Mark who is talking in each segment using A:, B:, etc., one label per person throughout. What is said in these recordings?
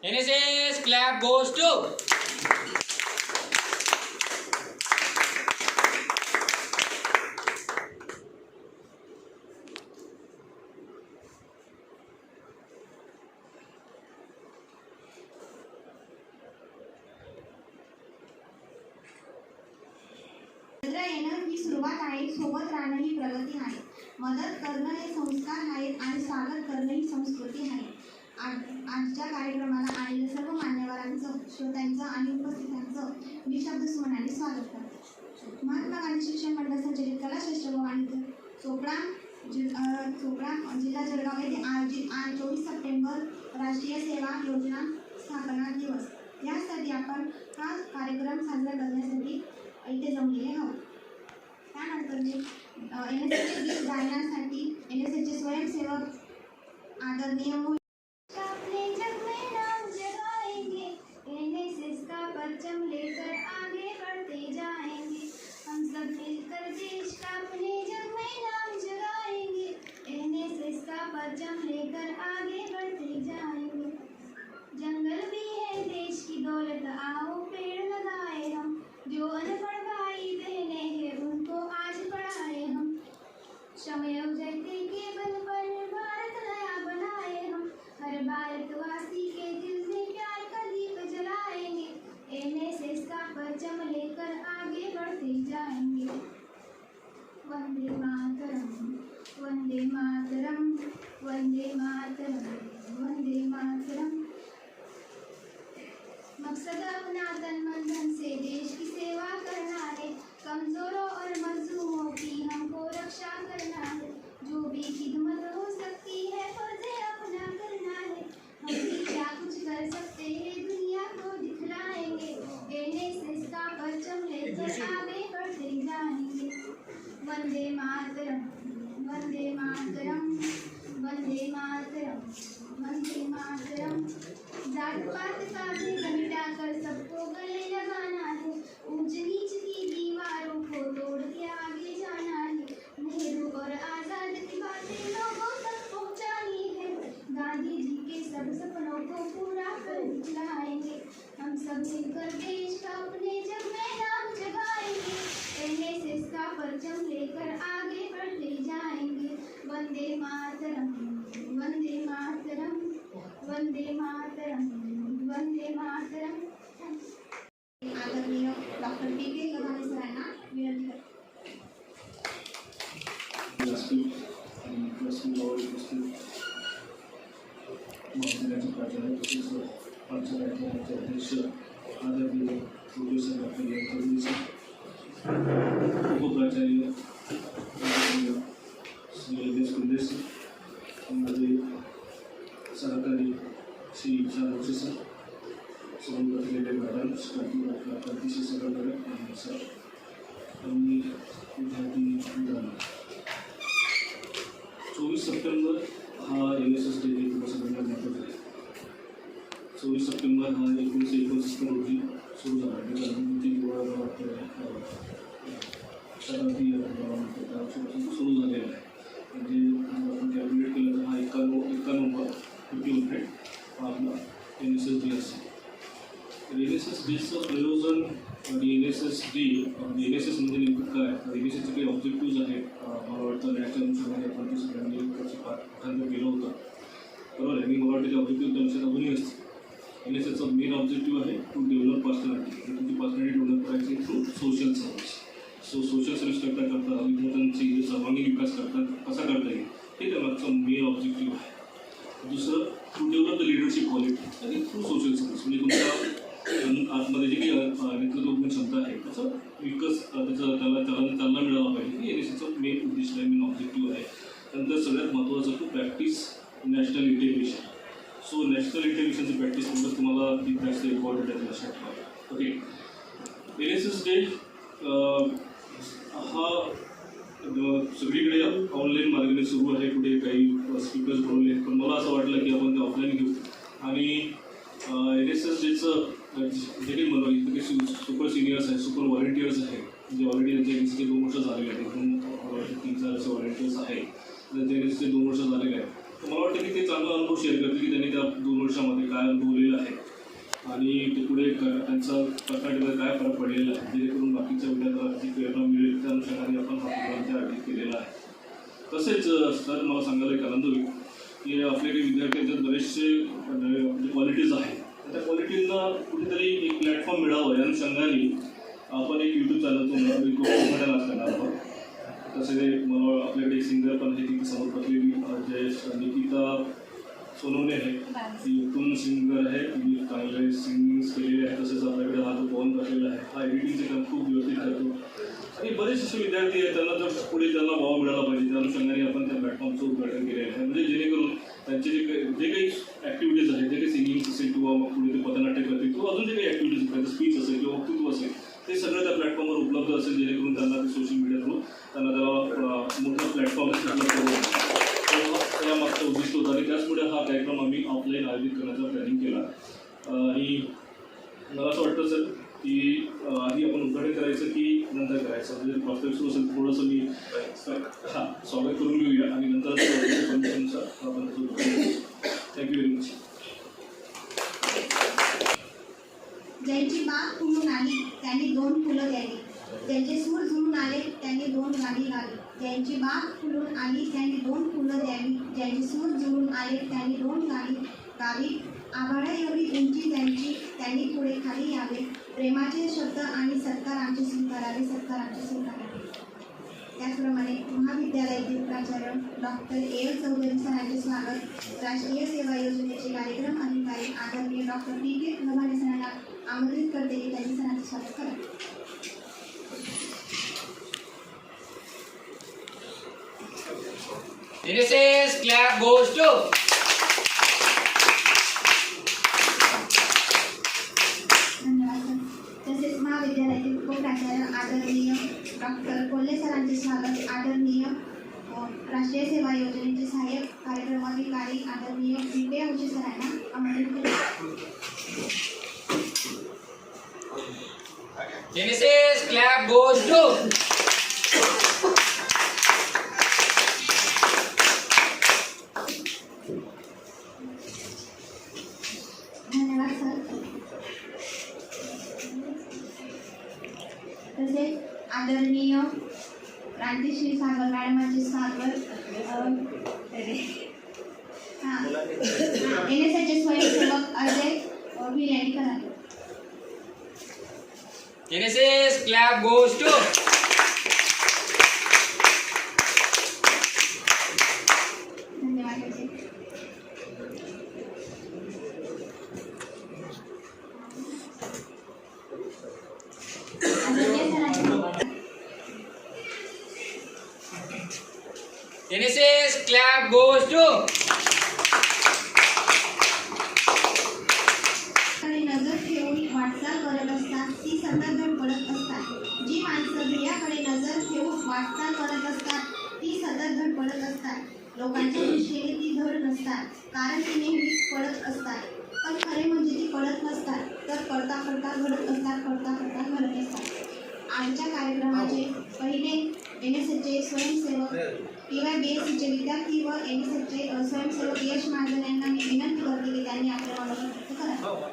A: NSS clap goes to.
B: येणं ही सुरुवात आहे, सोबत राहणं ही प्रगती आहे. मदत करणं हे संस्कार आहेत आणि स्वागत करणं ही संस्कृती आहे. आजच्या कार्यक्रमाला आलेल्या सर्व मान्यवरांचं, श्रोत्यांचं आणि उपस्थितांचं मी शब्दस्मरणाने स्वागत करते. महात्मा गांधी शिक्षण मंडळ संचलित कलाश्रेष्ठ भवानी चोपडा जिल्हा जळगाव येथे आयोजित आज 24 सप्टेंबर राष्ट्रीय सेवा योजना स्थापना दिवस. यासाठी आपण हा कार्यक्रम साजरा करण्यासाठी इथे जमलेले आहोत. त्यानंतर NSSचे गीत गायनासाठी NSSचे स्वयंसेवक आदरणीय अपने जग में नाम जगाएंगे, NSS का परचम लेकर आगे बढ़ते जाएंगे. हम सब मिलकर देश का अपने जग में नाम जगाएंगे, NSS का परचम लेकर आगे बढ़ते जाएंगे. जंगल भी है देश की दौलत, आओ पेड़ लगाए हम. जो अनपढ़ भाई बहने हैं उनको आज पढ़ाए हम. श्रमयोग जयते के बल पर भारत नया बनाए हम. हर भारतवासी के दिल में प्यार का दीप जलाएंगे, NSS का परचम लेकर आगे बढ़ते जाएंगे. वंदे मातरम, वंदे मातरम, वंदे मातरम, वंदे मातरम. मकसद अपना तन मन धन से देश की सेवा करना है. कमजोरों और मजलूमों की हमको रक्षा करना है. जो भी खिदमत हो सकती है फर्ज अपना करना है. हम भी क्या कुछ कर सकते हैं दुनिया को दिखलाएंगे, NSS का परचम लेकर आगे बढ़ते जाएंगे. वंदे मातरम, वंदे मातरम, वंदे मातरम, वंदे मातरम. जात पात का भेद मिटाकर सबको गले लगाना है. ऊंच नीच की दीवारों को तोड़ के आगे जाना है. नेहरू और आजाद की बातें लोगों तक पहुंचानी है. गांधी जी के सब सपनों को पूरा कर दिखलाएंगे. हम सब मिलकर देश का अपने जग में नाम जगाएंगे, NSS का परचम लेकर आगे बढ़ते जाएंगे. वंदे मातरम, वंदे मातरम, वंदे मातरम, वंदे मातरम. आदरणीय डॉक्टर PK गव्हाणे सरांना विनंती करते.
C: अध्यक्ष आदरणीय प्रोफेसर डॉक्टर उपप्राचार्य श्री योगेश कुंदेसर, माझे सहकारी श्री विशाल जोशी सर, सर्व रिलेटेड मॅडम्स, अतिशय सहकार्य सर आणि विद्यार्थी मित्रांनो, 24 सप्टेंबर हा NSS डे खूप सगळ्यांना महत्त्वाचा आहे. 24 सप्टेंबर हा 1961 रोजी सुरू झाला. सुरू झालेला आहे. म्हणजे आपण कॅल्क्युलेट केलं तर हा 51वा हा आपला NSS डे असेल. तर NSS डेचं प्रयोजन आणि NSS डे NSS म्हणजे नेमकं काय, NSSचे काही ऑब्जेक्टिव्ज आहेत. मला वाटतं नॅशनल अनुषंगाने आपण ते सगळ्यांनी पाठांतर केलं होतं, बरोबर आहे. मी मला वाटतं ते ऑब्जेक्टिव्ह त्या लक्षात अजूनही असते. NSSचा मेन ऑब्जेक्टिव्ह आहे टू डेव्हलप पर्सनॅलिटी. तुमची पर्सनॅलिटी डेव्हलप करायची through social service. Social service करता विद्यार्थ्यांची सर्वांगीण विकास कसा करता येईल हे त्यामागचा मेन ऑब्जेक्टिव्ह आहे. दुसरं to develop the leadership quality आणि थ्रू सोशल सर्व्हिस. म्हणजे तुमच्या आतमध्ये जी काही नेतृत्वगुण क्षमता आहे त्याचा विकास त्याला चालना मिळाला पाहिजे. हे NSSचा मेन उद्दिष्ट आहे, मेन ऑब्जेक्टिव्ह आहे. त्यानंतर सगळ्यात महत्त्वाचं to practice national integration. So national इंटिग्रेशनची प्रॅक्टिस करणं तुम्हाला ती जास्त इम्पॉर्टंट आहे लक्षात ठेवा. ओके, NSS डे हा सगळीकडे ऑनलाईन मार्गाने सुरू आहे. कुठे काही स्पीकर्स बनवले, पण मला असं वाटलं की आपण ते ऑफलाईन घेऊ. आणि NSS डेचं जे काही मला इथे काही सुपर सिनियर्स आहेत, सुपर व्हॉलेंटियर्स आहेत, जे ऑलरेडी त्यांच्या NSSचे 2 वर्ष झालेले आहेत. एकदम 3-4 असे व्हॉलेंटियर्स आहेत, त्यांच्या NSSचे 2 वर्ष झालेले आहेत. तर मला वाटतं की ते चांगला अनुभव अनुभव शेअर करतील की त्यांनी त्या 2 वर्षामध्ये काय अनुभवलेलं आहे आणि ते पुढे त्यांचा पर्सनॅलिटीमध्ये काय फरक पडलेला आहे, जेणेकरून बाकीच्या विद्यार्थ्यांना जी प्रेरणा मिळेल त्या अनुषंगाने आपण हा प्रोग्राम आयोजित केलेला आहे. तसेच सर मला सांगायला एक आनंद होईल की आपले काही विद्यार्थ्यांच्यात बरेचसे क्वालिटीज आहेत, त्या क्वालिटींना कुठेतरी एक प्लॅटफॉर्म मिळावं या अनुषंगाने आपण एक यूट्यूब चॅनलचं उद्घाटन करणार आहोत. तसे मला आपल्याकडे एक सिंगर पण आहे की समोर बसलेली निकिता सोनवणे आहे, ती उत्तम सिंगर आहे, तिने चांगले सिंगिंग्स केलेले आहे. तसेच आपल्याकडे हा जो पवन बसलेला आहे हा एडिटिंगचे काम खूप व्यवस्थित करतो आणि बरेच असे विद्यार्थी आहेत त्यांना जर पुढे त्यांना वाव मिळाला पाहिजे त्या अनुषंगाने आपण त्या प्लॅटफॉर्मचं उद्घाटन केलेलं आहे. म्हणजे जेणेकरून त्यांचे जे काही ॲक्टिव्हिटीज आहेत, जे काही सिंगिंग असेल किंवा मग पुढे ते पथनाट्य करतील किंवा अजून जे काही ॲक्टिव्हिटीज आहेत, स्पीच असेल किंवा वक्तृत्व असेल, ते सगळं त्या प्लॅटफॉर्मवर उपलब्ध असेल, जेणेकरून त्यांना ते सोशल मीडिया थ्रू त्यांना त्याला मोठा प्लॅटफॉर्म त्याला मागचं उद्दिष्ट होतं आणि त्याचमुळे हा कार्यक्रम आम्ही ऑफलाईन आयोजित करण्याचा प्लॅनिंग केला. आणि मला असं वाटतं सर की आधी आपण उद्घाटन करायचं की नंतर करायचं, म्हणजे प्रॉस्पेक्ट सुरू असेल थोडंसं मी स्वागत करून घेऊया आणि नंतर परमिशनचा आपण थँक्यू व्हेरी मच.
B: ज्यांची बाग फुलून आली त्यांनी 2 फुलं द्यावी, ज्यांचे सूर जुळून आले त्यांनी 2 गावी गावी. ज्यांची बाग फुलून आली त्यांनी 2 फुलं द्यावी, ज्यांचे सूर जुळून आले त्यांनी 2 गावी गावी. आभाळा एवढी उंची त्यांची त्यांनी पुढे खाली यावे, प्रेमाचे शब्द आणि सत्कार आमचे स्वीकारावे, सत्कार आमचे स्वीकारावे. त्याचप्रमाणे महाविद्यालयातील प्राचार्य डॉक्टर A.L. चौधरी सरांचे स्वागत. राष्ट्रीय सेवा योजनेचे कार्यक्रम अधिकारी आदरणीय डॉक्टर P.K. गव्हाणे सरांना आमंत्रित करते की त्यांनी सरांचे स्वागत करा.
A: NSS clap goes to.
B: धन्यवाद. तसेच महाविद्यालयातील उपप्राचार्य आदरणीय डॉक्टर कोल्हे सरांचे स्वागत. आदरणीय राष्ट्रीय सेवा योजनेचे सहाय्यक कार्यक्रम अधिकारी आदरणीय B.P. औषे सरांना आमंत्रित करते.
A: NSS clap goes to.
B: धन्यवाद सर. तसेच आदरणीय क्रांतिश्री सागर मॅडमांचे स्वागत. NSSचे स्वयंसेवक अजय विर्याणी करावे.
A: NSS clap goes to.
B: धन्यवाद.
A: NSS clap goes to.
B: नजर ठेवून वाटचाल करत असतात ती सतत धडपडत असतात. जी माणसं ध्येयाकडे नजर ठेवून वाटचाल करत असतात ती सतत धडपडत असतात. लोकांच्या दृष्टीने ती धड नसतात, कारण ती नेहमी पडत असतात. पण खरे म्हणजे ती पडत नसतात, तर पडता पडता घडत असतात, पडता पडता घडत असतात. आजच्या कार्यक्रमाचे पहिले NSSचे स्वयंसेवक किंवा BSCचे विद्यार्थी व NSSचे स्वयंसेवक यश महाजन यांना मी विनंती करते की त्यांनी आपल्या मनोगत व्यक्त करावे.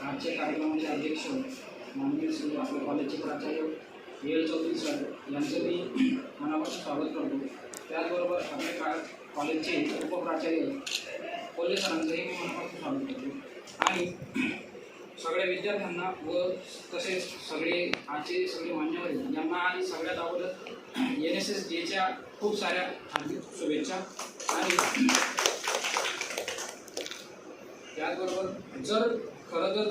D: आजच्या कार्यक्रमाचे अध्यक्ष माननीय श्री आपल्या कॉलेजचे प्राचार्य A.L. चौधरी सर यांचं मी मनापासून स्वागत करतो. त्याचबरोबर आपल्या कॉलेजचे उपप्राचार्य कोल्हे सरांचंही मी मनापासून स्वागत करतो आणि सगळ्या विद्यार्थ्यांना व तसेच आजचे सगळे मान्यवर यांना आणि सगळ्यात अगोदर NSS डेच्या खूप साऱ्या हार्दिक शुभेच्छा. आणि त्याचबरोबर जर खरं तर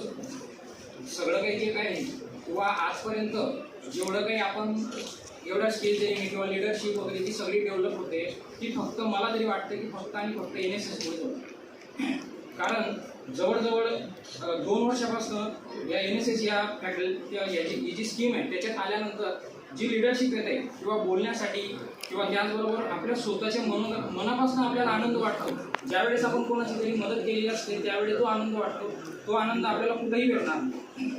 D: सगळं काही जे काही किंवा आजपर्यंत जेवढं काही आपण एवढ्या स्किल ट्रेनिंग किंवा लिडरशिप वगैरे जी सगळी डेव्हलप होते ती फक्त मला तरी वाटतं की फक्त आणि फक्त NSSमुळे होतं. कारण जवळजवळ 2 वर्षापासून या NSS या फॅकल्टी ही जी स्कीम आहे त्याच्यात आल्यानंतर जी लिडरशिप येते किंवा बोलण्यासाठी किंवा त्याचबरोबर आपल्या स्वतःच्या मनापासून आपल्याला आनंद वाटतो. ज्यावेळेस आपण कोणाची तरी मदत केलेली असते त्यावेळेस जो आनंद वाटतो तो आनंद आपल्याला कुठेही भेटणार नाही.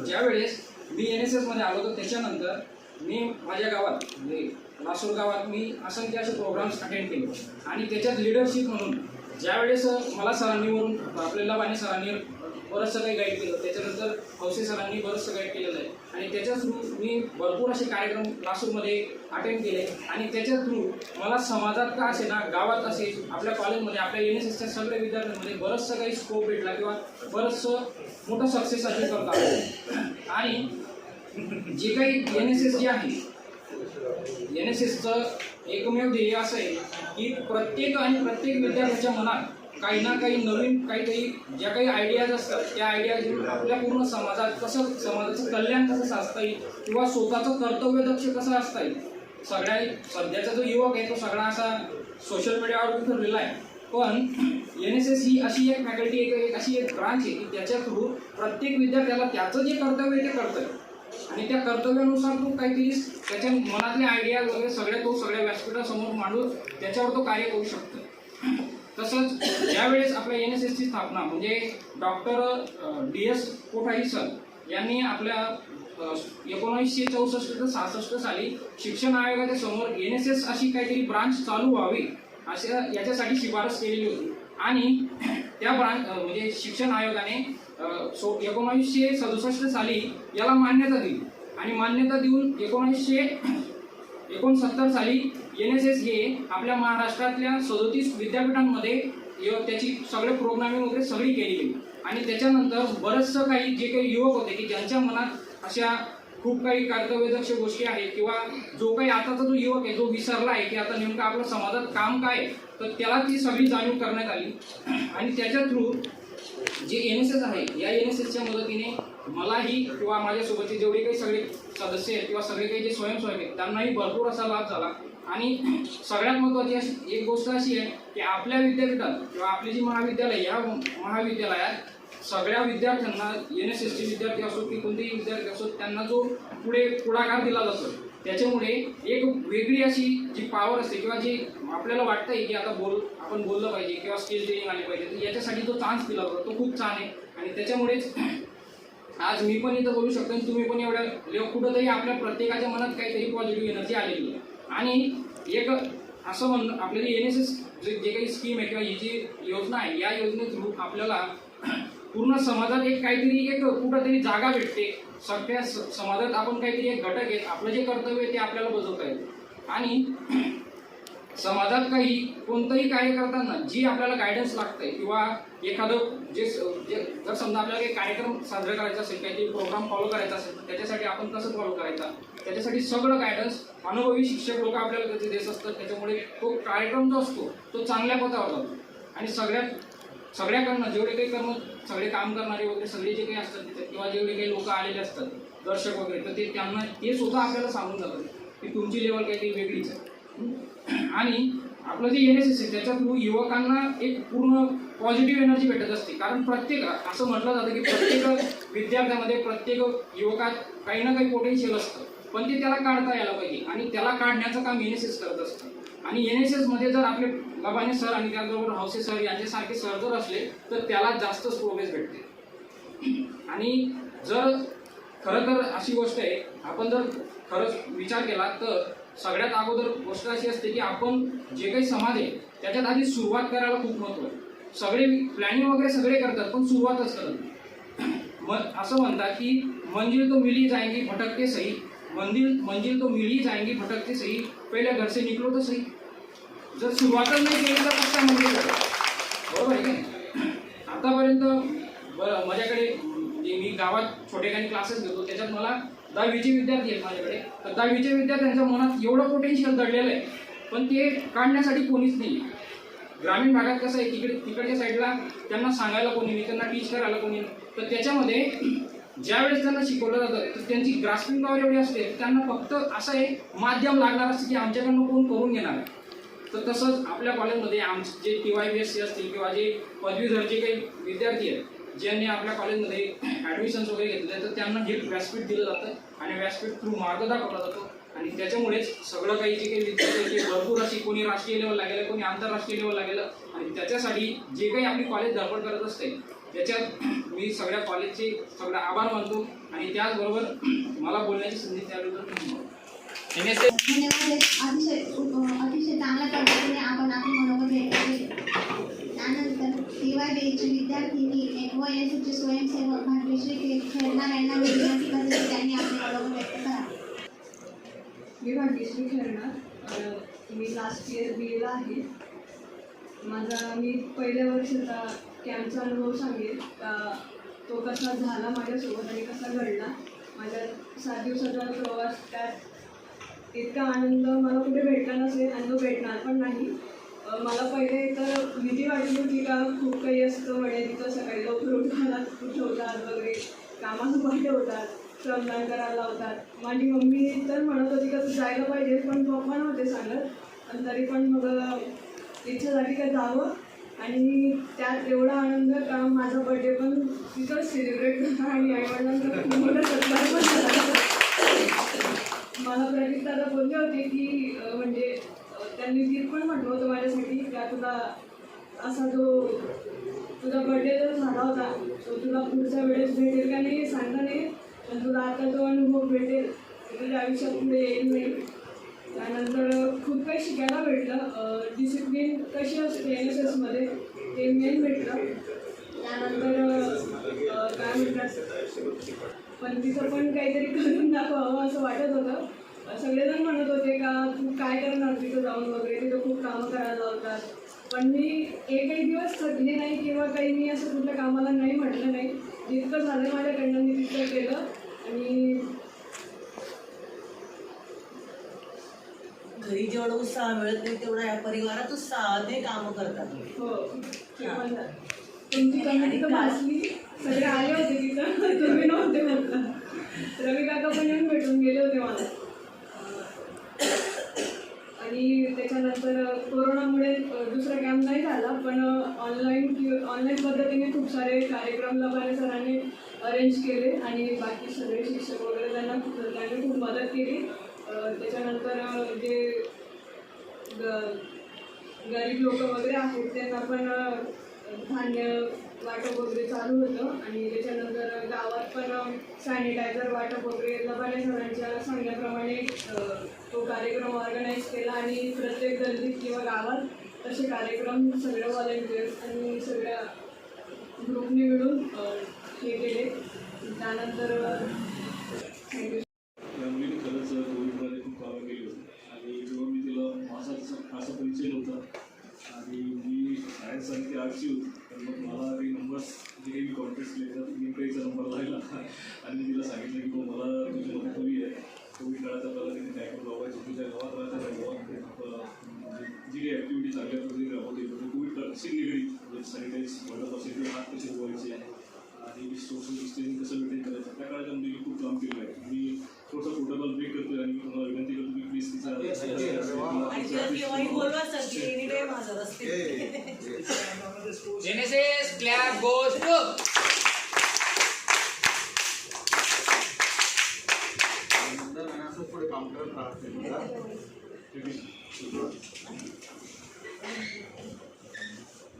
D: ज्यावेळेस मी NSSमध्ये आलो तर त्याच्यानंतर मी माझ्या गावात म्हणजे लासूर गावात मी असंख्य असे प्रोग्राम्स अटेंड केले आणि त्याच्यात लिडरशिप म्हणून ज्यावेळेस मला सरांनी वरून आपल्याला बाणे सरांनी बरंचसं काही गाईड केलं, त्याच्यानंतर हौसे सरांनी बरंचसं गाईड केलेलं आहे आणि त्याच्या थ्रू मी भरपूर असे कार्यक्रम लासूरमध्ये अटेंड केले आणि त्याच्या थ्रू मला समाजात का असे ना, गावात असेल, आपल्या कॉलेजमध्ये, आपल्या NSSच्या सगळ्या विद्यार्थ्यांमध्ये बरंचसं काही स्कोप भेटला किंवा बरंचसं मोठं सक्सेस अचीव करता आलं. आणि जे काही NSS जे आहे, NSSचं एकमेव ध्येय असं आहे की प्रत्येक विद्यार्थ्याच्या मनात काही ना काही नवीन काहीतरी ज्या काही आयडियाज असतात त्या आयडिया घेऊन आपल्या पूर्ण समाजात कसं, समाजाचं कल्याण कसं साधता येईल किंवा स्वतःचं कर्तव्य दक्ष कसं असता येईल. सगळ्या सध्याचा जो युवक आहे तो सगळा असा सोशल मीडियावर ठरलेला आहे, पण NSS ही अशी एक फॅकल्टी, एक अशी एक ब्रांच आहे की त्याच्या थ्रू प्रत्येक विद्यार्थ्याला त्याचं जे कर्तव्य आहे ते करतंय आणि त्या कर्तव्यानुसार तो काहीतरी त्याच्या मनातले आयडिया वगैरे सगळ्या व्यासपीठासमोर मांडून त्याच्यावर तो कार्य करू शकतो. तसंच ज्यावेळेस आपल्या NSSची स्थापना म्हणजे डॉक्टर DS कोठारी सर यांनी आपल्या 1964 ते 66 साली शिक्षण आयोगाच्या समोर NSS अशी काहीतरी ब्रांच चालू व्हावी अशा याच्यासाठी शिफारस केलेली होती आणि त्या ब्रांच म्हणजे शिक्षण आयोगाने 1967 साली याला मान्यता दिली आणि मान्यता देऊन 1969 साली NSS हे आपल्या महाराष्ट्रातल्या 37 विद्यापीठांमध्ये त्याची सगळे प्रोग्रामिंग वगैरे सगळी केली गेली आणि त्याच्यानंतर बरंचसं काही जे काही युवक होते की ज्यांच्या मनात अशा खूप काही कर्तव्यदक्ष गोष्टी आहेत किंवा जो काही आताचा जो युवक आहे जो विसरला आहे की आता नेमकं आपल्या समाजात काम काय आहे, तर त्याला ती सगळी जाणीव करण्यात आली आणि त्याच्या थ्रू जे NSS आहे या NSSच्या मदतीने मलाही किंवा माझ्यासोबतचे जेवढे काही सगळे सदस्य आहेत किंवा सगळे काही जे स्वयंसेवक आहेत त्यांनाही भरपूर असा लाभ झाला. आणि सगळ्यात महत्त्वाची एक गोष्ट अशी आहे की आपल्या विद्यापीठात किंवा आपली जी महाविद्यालय या महाविद्यालयात सगळ्या विद्यार्थ्यांना NSSचे विद्यार्थी असो की कोणतेही विद्यार्थी असो त्यांना जो पुढाकार दिला जातो त्याच्यामुळे एक वेगळी अशी जी पॉवर असते किंवा जी आपल्याला वाटतंय की आता आपण बोललं पाहिजे किंवा स्किल ट्रेनिंग आली पाहिजे, तर याच्यासाठी जो चान्स दिला जातो तो खूप छान आहे आणि त्याच्यामुळेच आज मी पण इथं बोलू शकतो आणि तुम्ही पण एवढ्या कुठंतरी आपल्या प्रत्येकाच्या मनात काहीतरी पॉझिटिव्ह एनर्जी आलेली आहे. आणि एक असं म्हणणं आपल्याला NSS जे काही स्कीम आहे किंवा ही जी योजना आहे या योजने थ्रू आपल्याला पूर्ण समाजात एक काहीतरी एक कुठंतरी जागा भेटते. सगळ्या समाजात आपण काहीतरी एक घटक आहे, आपलं जे कर्तव्य आहे ते आपल्याला बजावता येते आणि समाजात काही कोणतंही कार्य करताना जी आपल्याला गायडन्स लागतंय किंवा एखादं जर समजा आपल्याला काही कार्यक्रम साजरा करायचा असेल, काहीतरी प्रोग्राम फॉलो करायचा असेल तर त्याच्यासाठी आपण कसं फॉलो करायचा, त्याच्यासाठी सगळं गायडन्स अनुभवी शिक्षक लोक आपल्याला त्याचे देत असतात. त्याच्यामुळे तो कार्यक्रम जो असतो तो चांगल्या पथावर जातो आणि सगळ्याकडनं जेवढे काही सगळे काम करणारे वगैरे सगळे जे काही असतात तिथे किंवा जेवढे काही लोक आलेले असतात दर्शक वगैरे, तर ते स्वतः आपल्याला सांगून जातात की तुमची लेवल काहीतरी वेगळीच आहे. आणि आपलं जे NSS आहे त्याच्या थ्रू युवकांना एक पूर्ण पॉझिटिव्ह एनर्जी भेटत असते. कारण असं म्हटलं जातं की प्रत्येक विद्यार्थ्यामध्ये प्रत्येक युवकात काही ना काही पोटेन्शियल असतं, पण ते त्याला काढता यायला पाहिजे आणि त्याला काढण्याचं काम NSS करत असतं. आणि NSS मध्ये जर आपले गबाने सर आणि त्याचबरोबर हौसे सर यांच्यासारखे सर जर असले तर त्याला जास्तच प्रोग्रेस भेटते. आणि जर खरं तर अशी गोष्ट आहे, आपण जर खरंच विचार केला तर सगळ्यात अगोदर गोष्ट अशी असते की आपण जे काही समाज आहे त्याच्यात आधी सुरुवात करायला खूप महत्त्व आहे. सगळे प्लॅनिंग वगैरे सगळे करतात पण सुरुवातच करतात. असं म्हणतात की मंजिल तो मिली जाएंगी भटकते सही, मंजिल तो मिली जाएंगी भटकते सही, पहिले घर से निकलो तो सही. जर सुरुवातच नाही केली तर कसं मंजिल बरोबर आहे की आतापर्यंत माझ्याकडे मी गावात छोटे काही क्लासेस घेतो त्याच्यात मला 10वीचे विद्यार्थी आहेत माझ्याकडे, तर 10वीच्या विद्यार्थ्यांच्या मनात एवढं पोटेन्शियल दडलेलं आहे पण ते काढण्यासाठी कोणीच नाही. ग्रामीण भागात कसं आहे तिकडच्या साईडला त्यांना सांगायला कोणी नाही, त्यांना टीच करायला कोणी नाही, तर त्याच्यामध्ये ज्यावेळेस त्यांना शिकवलं जातं तर त्यांची ग्रास्पिंग पॉवर एवढी असते त्यांना फक्त असं एक माध्यम लागणार असते की आमच्याकडनं कोण करून घेणार आहे. तर तसंच आपल्या कॉलेजमध्ये आमचे जे TYBSc असतील किंवा जे पदवीधर जे काही विद्यार्थी आहेत ज्यांनी आपल्या कॉलेजमध्ये ॲडमिशन्स वगैरे घेतले तर त्यांना हे व्यासपीठ दिलं जातं आणि व्यासपीठ थ्रू मार्ग दाखवला जातो आणि त्याच्यामुळेच सगळं काही जे काही विद्यार्थी भरपूर अशी कोणी राष्ट्रीय लेवलला गेलं कोणी आंतरराष्ट्रीय लेवलला गेलं आणि त्याच्यासाठी जे काही आपली कॉलेज धडपड करत असते त्याच्यात मी सगळ्या कॉलेजचे सगळं आभार मानतो आणि त्याचबरोबर मला बोलण्याची संधी त्याबद्दल
A: NSS
B: धन्यवाद. अतिशय चांगल्या पद्धतीने आपण आपली मनोगत व्यक्त केले. त्यानंतर TYBAची विद्यार्थिनी व NSSचे स्वयंसेवक भाग्यश्री खेरणार यांना मी विनंती करते की त्यांनी आपली मनोगत व्यक्त करा.
E: मी भाग्यश्री खेळणार. मी लास्ट इयर BAला आहे. मी पहिल्या वर्षाचा कॅम्पचा अनुभव सांगेल का तो कसा झाला माझ्यासोबत आणि कसा घडला. माझ्या 7 दिवसाचा प्रवास, त्यात इतका आनंद मला कुठे भेटला नसेल आणि तो भेटणार पण नाही. मला पहिले तर भीती वाटली होती का खूप काही असतं म्हणे तिथं, सकाळी लवकर उठवतात वगैरे, कामाचं पाठवतात, श्रमदान करायला लावतात. माझी मम्मी तर म्हणत होती का तू जायला पाहिजे, पण पप्पा नव्हते सांगत. आणि तरी पण मग इच्छा झाली का जावं. आणि त्यात एवढा आनंद का माझा बड्डे पण तिथंच सेलिब्रेट करता आणि आईवडिलांचा खूप मोठा सत्कार पण झाला. मला प्रदीप दादा बोलले होते की म्हणजे त्यांनी गीत पण म्हटलं होतं माझ्यासाठी का तुला असा जो तुझा बड्डे जो झाला होता तो तुला पुढच्या वेळेस भेटेल का नाही सांगता नाही, पण तुला आता जो अनुभव भेटेल तुझ्या आयुष्यात पुढे येईल नाही. त्यानंतर खूप काही शिकायला भेटलं. डिसिप्लिन कशी असते NSSमध्ये ते मेन भेटलं. त्यानंतर काय म्हणतात, पण तिथं पण काहीतरी करून दाखवावं असं वाटत होतं. सगळेजण म्हणत होते का तू काय करणार तिथं जाऊन वगैरे, तिथं खूप कामं करायला लावतात. पण मी एकही दिवस थकले नाही किंवा काही मी असं कुठल्या कामाला नाही म्हटलं नाही. जितकं झालं माझ्याकडनं मी तितकं केलं. आणि
F: घरी जेवढा उत्साह मिळत नाही तेवढा या परिवारात उत्साहाने कामं करतात.
E: हो, ते पण झालं. तुमची कमिटी तर भासली, सगळे आले होते तिथं, तुम्ही नव्हते म्हटलं. रवी काका पण येऊन भेटून गेले होते मला. आणि त्याच्यानंतर कोरोनामुळे दुसरा कॅम्प नाही झाला, पण ऑनलाईन पद्धतीने खूप सारे कार्यक्रम लबाने सरांनी अरेंज केले आणि बाकी सगळे शिक्षक वगैरे त्यांनी खूप मदत केली. त्याच्यानंतर जे गरीब लोक वगैरे आहेत त्यांना पण धान्य वाटप वगैरे चालू होतं. आणि त्याच्यानंतर गावात पण सॅनिटायझर वाटप वगैरे लबाने सरांच्या सांगण्याप्रमाणे तो कार्यक्रम ऑर्गनाईज केला. आणि प्रत्येक गल्लीत किंवा गावात तसे कार्यक्रम सगळ्या व्हॉलेंटियर्स आणि सगळ्या ग्रुपने मिळून हे केले. त्यानंतर थँक्यू.
C: त्या मुलीने खरंच कोविडमध्ये खूप कामं केली होती. आणि जेव्हा मी तिला माझा असा परिचय नव्हता आणि मी सायन्स आणि ती आर्टची होती, तर मग मला काही नंबर्स जे काही मी कॉन्टॅक्ट केले तर नेमकाहीचा नंबर लागला. आणि मी तिला सांगितलं की तो मला तुझी मदत हवी आहे. कोविड काळात आपल्याला तिथे काय करून लावायचं, तुझ्या गावात राहता गावात जी काही ॲक्टिव्हिटी चांगल्या पद्धतीने राबवते म्हणजे कोविड काळाशी निगडीत सॅनिटाईज वाटप असेल किंवा हात कसे धुवायचे आणि सोशल डिस्टन्सिंग कसं मेंटेन करायचं, त्या काळाच्या मुली खूप काम केलं आहे. मी थोडासा प्रोटोकॉल ब्रेक करतोय आणि मी तुम्हाला विनंती करतो की प्लीज तिचा
F: केव्हाही बोलवा सर की एनी टाइम हजर असते.
A: NSS clap goes to
G: पुढे काम करत राहते.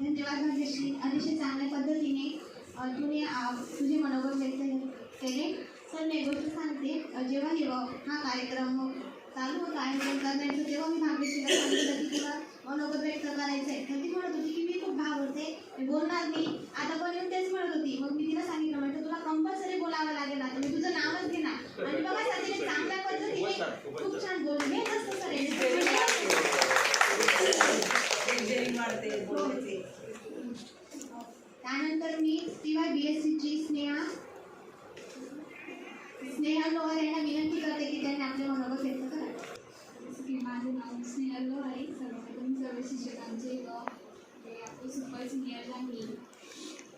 B: धन्यवाद भाग्यश्री. अतिशय चांगल्या पद्धतीने तुम्ही तुझे मनोगत व्यक्त केले. सर मी एक गोष्ट सांगते, जेव्हा हा कार्यक्रम चालू होता आयोजन करण्याचं तेव्हा मी भाग्यश्रीला सांगितलं की तुला मनोगत व्यक्त करायचं आहे. तर ती म्हणत होती की मी खूप घाबरते, मी बोलणार नाही. आता पण येऊन तेच म्हणत होती. मग मी तिला सांगितलं म्हटलं तुला कंपल्सरी बोलावं लागेल, आता मी तुझं नावच घेणार. आणि बघा सर तिने चांगल्या पद्धतीने खूप छान बोलून हे असतं सर त्यानंतर मी TYBSCची स्नेहा लोहार यांना विनंती करते की त्यांनी आपले मनोगत व्यक्त करावे.
H: जसं की माझं नाव स्नेहा लोहारे. सर्वप्रथम सर्व शिक्षकांचे व आपले सुपर सिनियर आणि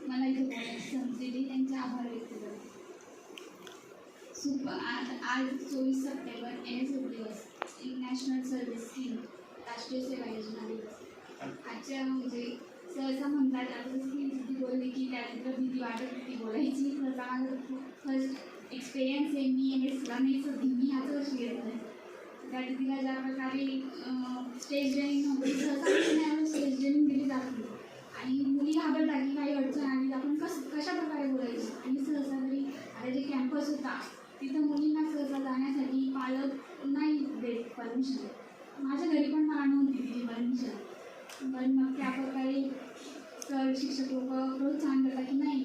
H: मला इथे बोलायची संधी दिली त्यांचे आभार व्यक्त करते. आज 24 सप्टेंबर NSS दिवस, नॅशनल सर्व्हिस स्कीम, राष्ट्रीय सेवा योजना दिवस. आजच्या म्हणजे सहसा म्हणतात आता ती बोलली की त्यानंतर भीती वाटत होती बोलायची. सहसा माझं फर्स्ट एक्सपिरियन्स आहे. मी NSSला नाहीच होती, मी ह्याच वर्षी घेतलं आहे. त्या तिला ज्या प्रकारे स्टेज रनिंग नव्हती, सहसा स्टेज रनिंग दिली जाते आणि मुली घाबरतात की काही अडचण आली आपण कशा प्रकारे बोलायची. आणि सहसा तरी आता जे कॅम्पस होता तिथं मुलींना सहसा जाण्यासाठी पालक नाही देत. परमिशन. माझ्या घरी पण मला नव्हती दिली परमिशन, पण मग त्या प्रकारे सर शिक्षक लोक प्रोत्साहन करतात की नाही,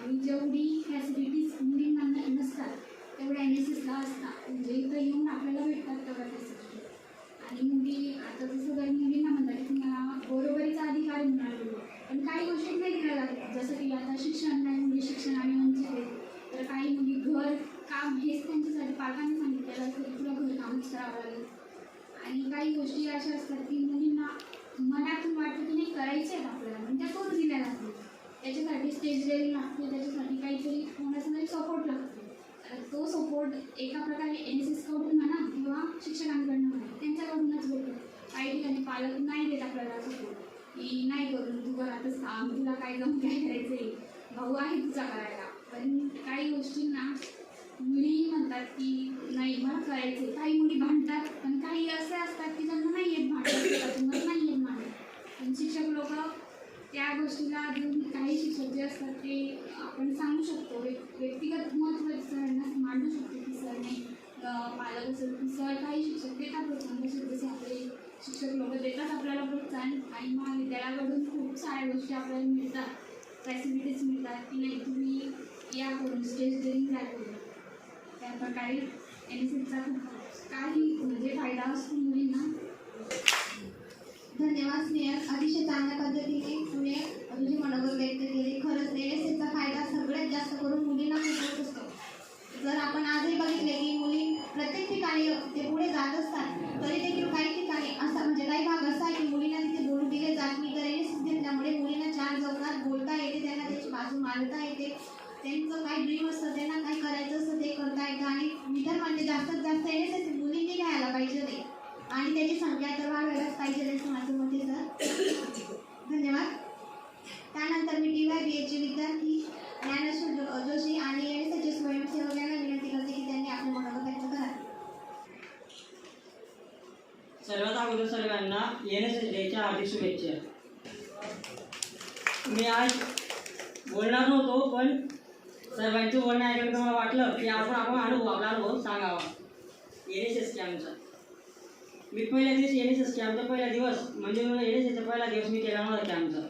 H: आणि जेवढी फॅसिलिटीज मुलींना नसतात तेवढ्या NSSला असतात. म्हणजे इथं येऊन आपल्याला भेटतात तेवढ्या फॅसिलिटी. आणि मुली आता जसं काही मुलींना म्हणतात की मला बरोबरीचा अधिकार मिळालेलो, पण काही गोष्टी नाही दिल्या जातात. जसं की आता शिक्षण नाही, मुली शिक्षणाने वंचित आहेत. तर काही मुली घर काम हेच त्यांच्यासाठी पालकांनी सांगितलेलं असतं की तुला घर कामच करावं लागेल. आणि काही गोष्टी अशा असतात की मुलींना मनातून वाटतं की नाही करायचे आहेत आपल्याला, पण त्या करून दिल्या जातात. त्याच्यासाठी स्टेज रेलिंग लागते, त्याच्यासाठी काहीतरी कोणाचा तरी सपोर्ट लागतो. तर तो सपोर्ट एका प्रकारे NSSकडून म्हणा किंवा शिक्षकांकडून म्हणा त्यांच्याकडूनच भेटतो. काही ठिकाणी पालक नाही देत आपल्याला सपोर्ट की नाही करून तू घरातच थांब, तुला काय जमून काय करायचं आहे, भाऊ आहे तुझा करायला. पण काही गोष्टींना मुलीही म्हणतात की नाही मला करायचं आहे. काही मुली भांडतात, पण काही असे असतात की ज्यांना नाही येत भांडतात, तुम्हाला नाही येत भांडत. पण शिक्षक लोक त्या गोष्टीला देऊन काही शिक्षक जे असतात ते आपण सांगू शकतो, व्यक्तिगत महत्त्व सरांना मांडू शकतो की सर नाही पालक असेल की सर काही शिक्षक देतात प्रोत्साहन, जसे आपले शिक्षक लोक देतात आपल्याला प्रोत्साहन. आणि महाविद्यालयाकडून खूप साऱ्या गोष्टी आपल्याला मिळतात, फॅसिलिटीज मिळतात की नाही तुम्ही या करून स्टेज रेलिंग काय करू. त्या प्रकारे NSSचा खूप काही म्हणजे फायदा असतो मुलींना.
B: धन्यवाद स्नेहल, अतिशय चांगल्या पद्धतीने तुम्ही तुझे मनोगत व्यक्त केले. खरंच NSSचा फायदा सगळ्यात जास्त करून मुलींना खूप होत असतो. जर आपण आजही बघितले की मुली प्रत्येक ठिकाणी ते पुढे जात असतात, तरी देखील काही ठिकाणी असा म्हणजे काही भाग असा आहे की मुलींना तिथे बोलू दिले जात नाही. तर NSS घेतल्यामुळे मुलींना चार चौकात बोलता येते, त्यांना त्याची बाजू मांडता येते, त्यांचं काय ड्रीम असतं, त्यांना काय करायचं असतं ते करता येतं. आणि मी तर म्हणते जास्तीत जास्त NSS मुलींनी घ्यायला पाहिजे ते, आणि त्याची संख्या तर वाढवायलाच पाहिजे असं माझं मत आहे सर. धन्यवाद. त्यानंतर मी TYBAचे विद्यार्थी ज्ञानेश्वर जोशी आणि NSSचे स्वयंसेवक यांना विनंती करते की त्यांनी आपले मनोगत व्यक्त करावे.
G: सर्वात अगोदर सर्वांना NSS डेच्या हार्दिक शुभेच्छा. मी आज बोलणार नव्हतो, पण सर्वांचं बोलणं ऐकलं तर मला वाटलं की आपला अनुभव सांगावा NSS कॅम्पचा. मी पहिल्या दिवशी NSS कॅम्पचा पहिला दिवस म्हणजे NSSचा पहिला दिवस मी केला नव्हता कॅम्पचा.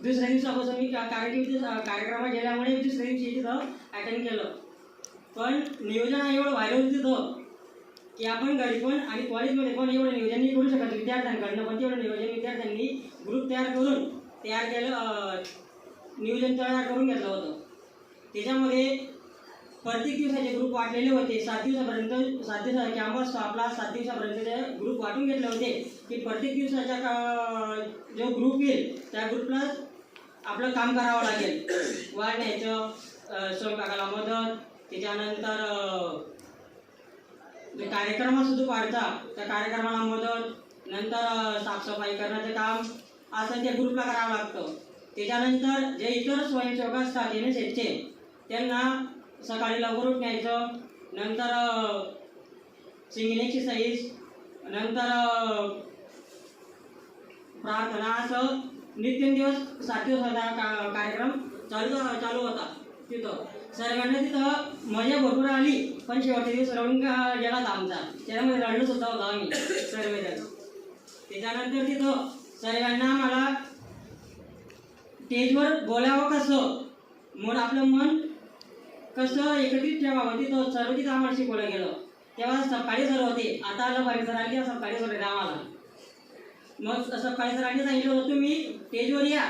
G: दुसऱ्या दिवसापासून मी कार्यक्रमात गेल्यामुळे दुसऱ्या दिवशी तिथं अटेंड केलं. पण नियोजन एवढं व्हायला होतं तिथं की आपण घरी पण आणि कॉलेजमध्ये पण एवढं नियोजन नाही करू शकत विद्यार्थ्यांकडनं. पण तेवढं नियोजन विद्यार्थ्यांनी ग्रुप तयार केलं, नियोजन तयार करून घेतलं होतं. त्याच्यामध्ये प्रत्येक दिवसाचे ग्रुप वाटलेले होते. 7 दिवसाचा कॅम्प असतो आपला. 7 दिवसापर्यंतचे ग्रुप वाटून घेतले होते की प्रत्येक दिवसाच्या जो ग्रुप येईल त्या ग्रुपला आपलं काम करावं लागेल. वाढण्याचं, स्वयंपाकाला मदत, त्याच्यानंतर जे कार्यक्रमासुद्धा पाडता त्या कार्यक्रमाला मदत, नंतर साफसफाई करण्याचं काम असं त्या ग्रुपला करावं लागतं. त्याच्यानंतर जे इतर स्वयंसेवक असतात NSSचे त्यांना सकाळी लवकर उठण्याचं, नंतर सिंगिंग एक्सरसाइज, नंतर प्रार्थना, असं नित्यदिवस 7 दिवसाचा कार्यक्रम चालू होता तिथं. सर्वांना तिथं मजा भरपूर आली, पण शेवटच्या दिवस रडून गेला आमचा. त्याच्यामध्ये रडलं सुद्धा होतं आम्ही सर्वजण. त्याच्यानंतर तिथं सर्वांना मला स्टेजवर बोलावं कसं, म्हणून आपलं मन कसं एकत्रित ठेवावं तिथं सर्व तिथं आम्हाला शिकवलं गेलं. तेव्हा सकाळी सर होते, आता आलं बाहेर सर आली सकाळी सर होते आम्हाला. मग सकाळी सरांनी सांगितलं होतं तुम्ही स्टेजवर या,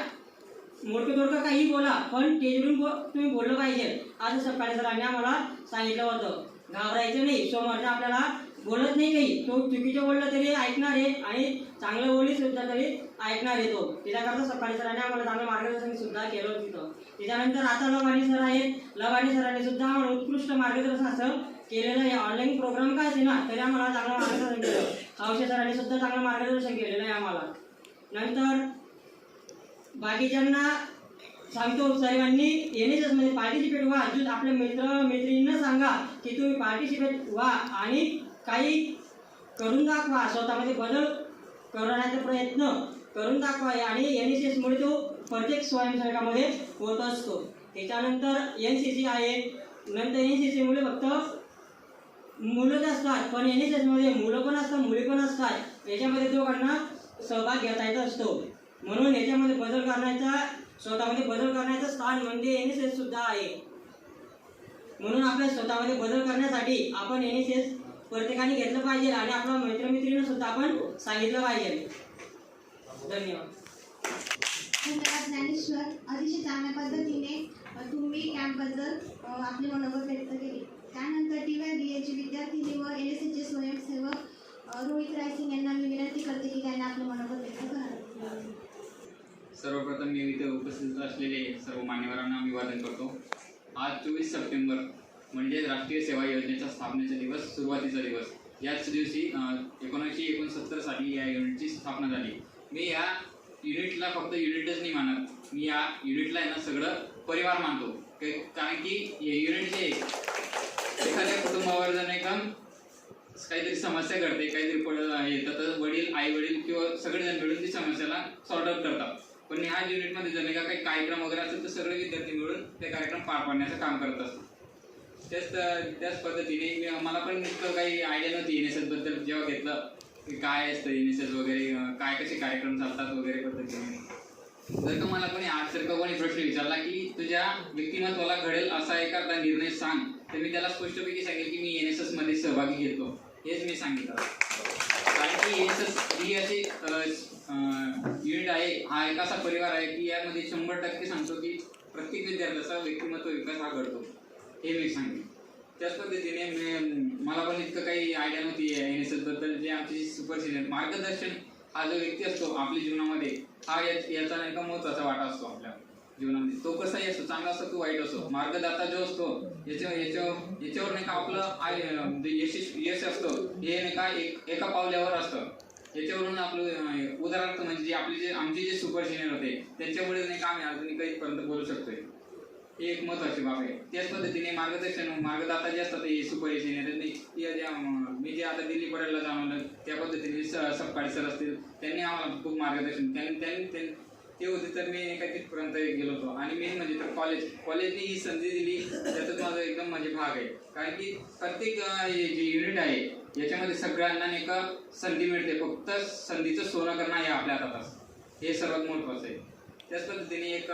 G: मोठं तोडकं काही बोला, पण स्टेजवरून तुम्ही बोललं पाहिजे. आज सकाळी सरांनी आम्हाला सांगितलं होतं घाबरायचं नाही. समोरचा आपल्याला बोलत नाही काही, तो चुकीचं बोललं तरी ऐकणार आहे आणि चांगलं बोलली सुद्धा तरी ऐकणार आहे तो. त्याच्याकरता सकाळी सरांनी आम्हाला चांगलं मार्गदर्शन सुद्धा केलं तिथं. त्याच्यानंतर आता लवानी सर आहेत, लवानी सरांनी सुद्धा आम्हाला उत्कृष्ट मार्गदर्शन असं केलेलं आहे. ऑनलाईन प्रोग्राम काय असेल ना तरी आम्हाला चांगलं मार्गदर्शन केलं. औषध सरांनी सुद्धा चांगलं मार्गदर्शन केलेलं आहे आम्हाला. नंतर बाकीच्यांना सांगतो सर्वांनी NSSमध्ये पार्टिसिपेट व्हा. जो आपल्या मैत्रिणींना सांगा की तुम्ही पार्टिसिपेट व्हा आणि काही करून दाखवा, स्वतःमध्ये बदल करण्याचा प्रयत्न करून दाखवा. आणि NSSमुळे तो प्रत्येक स्वयंसेवकामध्ये होत असतो. त्याच्यानंतर NCC आहे. नंतर NCCमुळे फक्त मुलं असतात, पण NSS मध्ये मुलं पण असतात मुली पण असतात. याच्यामध्ये दोघांना सहभाग घेता येत असतो. म्हणून याच्यामध्ये बदल करण्याचा स्वतःमध्ये बदल करण्याचं स्थान म्हणजे NSS सुद्धा आहे. म्हणून आपल्या स्वतःमध्ये बदल करण्यासाठी आपण NSS प्रत्येकाने घेतलं पाहिजे आणि आपल्या मित्रमैत्रिणींना सुद्धा आपण सांगितलं पाहिजे. धन्यवाद.
B: धन्यवाद ज्ञानेश्वर. अतिशय चांगल्या पद्धतीने तुम्ही कॅम्पबद्दल आपले मनोगत व्यक्त केले. त्यानंतर TYBA चे विद्यार्थिनी व NSSचे स्वयंसेवक रोहित रायसिंग यांना मी विनंती करते की त्यांना आपले मनोगत व्यक्त करावे.
A: सर्वप्रथम मी इथे उपस्थित असलेले सर्व मान्यवरांना अभिवादन करतो. आज 24 सप्टेंबर म्हणजे राष्ट्रीय सेवा योजनेचा स्थापनेचा दिवस, सुरुवातीचा दिवस. याच दिवशी 1969 साली या युनिटची स्थापना झाली. मी या युनिटला फक्त युनिटच नाही मानत, मी या युनिटला आहे ना सगळं परिवार मानतो. कारण की हे युनिट जे एखाद्या कुटुंबावर जर नाही का काहीतरी समस्या घडते, काहीतरी येतं तर वडील, आई वडील किंवा सगळेजण मिळून ती समस्याला सॉर्ट आउट करतात. पण ह्या युनिटमध्ये जर नाही का काही कार्यक्रम वगैरे असेल तर सगळे विद्यार्थी मिळून ते कार्यक्रम पार पाडण्याचं काम करत असतात. त्याच पद्धतीने मला पण इतकं काही आयडिया नव्हती NSS बद्दल. जेव्हा घेतलं की काय असतं NSS वगैरे, काय कसे कार्यक्रम चालतात वगैरे पद्धतीने, जर का मला कोणी आजसारखं कोणी प्रश्न विचारला की तुझ्या व्यक्तिमत्वाला घडेल असा एखादा निर्णय सांग, तर मी त्याला स्पष्टपैकी सांगेल की मी NSS मध्ये सहभागी घेतो, हेच मी सांगितलं. कारण की NSS ही अशी युनिट आहे, हा एक असा परिवार आहे की यामध्ये 100% सांगतो की प्रत्येक विद्यार्थ्याचा व्यक्तिमत्व विकास हा घडतो, हे मी सांगेन. त्याच पद्धतीने मला पण इतकं काही आयडिया नव्हती NSS बद्दल. जे आमचे सुपर सिनियर मार्गदर्शन हा जो व्यक्ती असतो आपल्या जीवनामध्ये, हा याचा नाही का महत्त्वाचा वाटा असतो आपल्या जीवनामध्ये. तो कसाही असतो, चांगला असतो तो वाईट असतो. मार्गदाता जो असतो याच्यावर नाही का आपलं यश असतं, हे नाही का एका पावल्यावर असतं. याच्यावरून आपलं उदाहरणार्थ म्हणजे आमचे जे सुपर सिनियर होते त्यांच्यामुळे नाही का आम्ही अजून काहीपर्यंत बोलू शकतोय, ही एक महत्त्वाची बाब आहे. त्याच पद्धतीने मार्गदाता जे असतात हे सुपर सिनियर मी जे आता दिल्ली परेडला जाणवलं त्या पद्धतीने सपकाळे सर असतील, त्यांनी आम्हाला खूप मार्गदर्शन ते होते, तर मी एका तिथपर्यंत गेलो होतो. आणि मेन म्हणजे तर कॉलेजने ही संधी दिली, त्याच्यात माझा एकदम म्हणजे भाग आहे. कारण की प्रत्येक जे युनिट आहे याच्यामध्ये सगळ्यांना नाही का संधी मिळते, फक्त संधीचं सोनं करणं हे आपल्या हातात असतं, हे सर्वात महत्त्वाचं आहे. त्याच पद्धतीने एक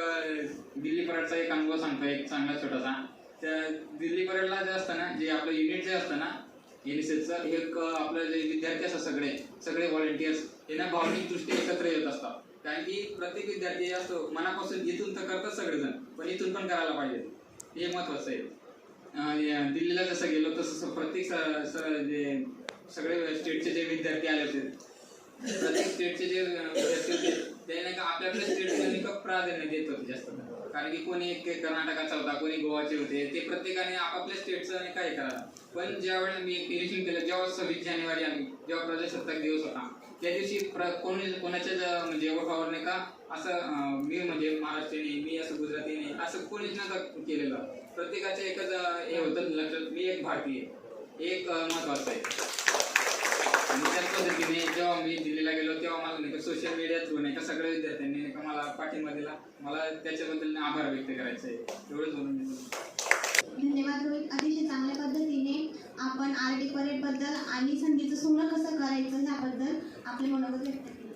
A: दिल्ली परेडचा एक अनुभव सांगतो, एक चांगला छोटासा. त्या दिल्ली परेडला जे असतं ना, जे आपलं युनिट जे असतं ना NSSचं, एक आपलं जे विद्यार्थी असतात सगळे व्हॉलेंटियर्स हे ना भावनिकदृष्ट्या एकत्र येत असतात. कारण की प्रत्येक विद्यार्थी असतो मनापासून इथून तर करतात सगळेजण, पण इथून पण करायला पाहिजे, हे महत्त्वाचं आहे. दिल्लीला जसं गेलो तसं प्रत्येक जे सगळे स्टेटचे जे विद्यार्थी आले होते, प्रत्येक स्टेटचे जे विद्यार्थी होते ते नाही का आपल्या स्टेटचं नाही का प्राधान्य देत होते जास्त. कारण की कोणी कर्नाटकाचा होता, कोणी गोवाचे होते, ते प्रत्येकाने आपापल्या स्टेटचं नाही काय करा. पण ज्या वेळेला मी एक निरीक्षण केलं, जेव्हा 26 जानेवारी आली, जेव्हा प्रजासत्ताक दिवस होता, त्या दिवशी कोणाच्याच म्हणजे ओठावर नाही का असं मी म्हणजे महाराष्ट्रीयन, मी असं गुजराती नाही, असं कोणीच नव्हतं केलेलं. प्रत्येकाचं एकच हे होतं लक्षात, मी एक भारतीय, एक महत्त्वाचं आहे. आणि त्याच पद्धतीने जेव्हा मी दिल्लीला गेलो तेव्हा मला नाही का सोशल मीडिया थ्रू नाही का सगळ्या विद्यार्थ्यांनी नाही का मला पाठिंबा दिला. मला त्याच्याबद्दल आभार व्यक्त करायचं आहे, एवढंच बोलून मी.
B: धन्यवाद रोहित. अतिशय चांगल्या पद्धतीने आपण RD परेडबद्दल आणि संधीचं सोनं कसं करायचं ह्याबद्दल आपले मनोगत व्यक्त केले.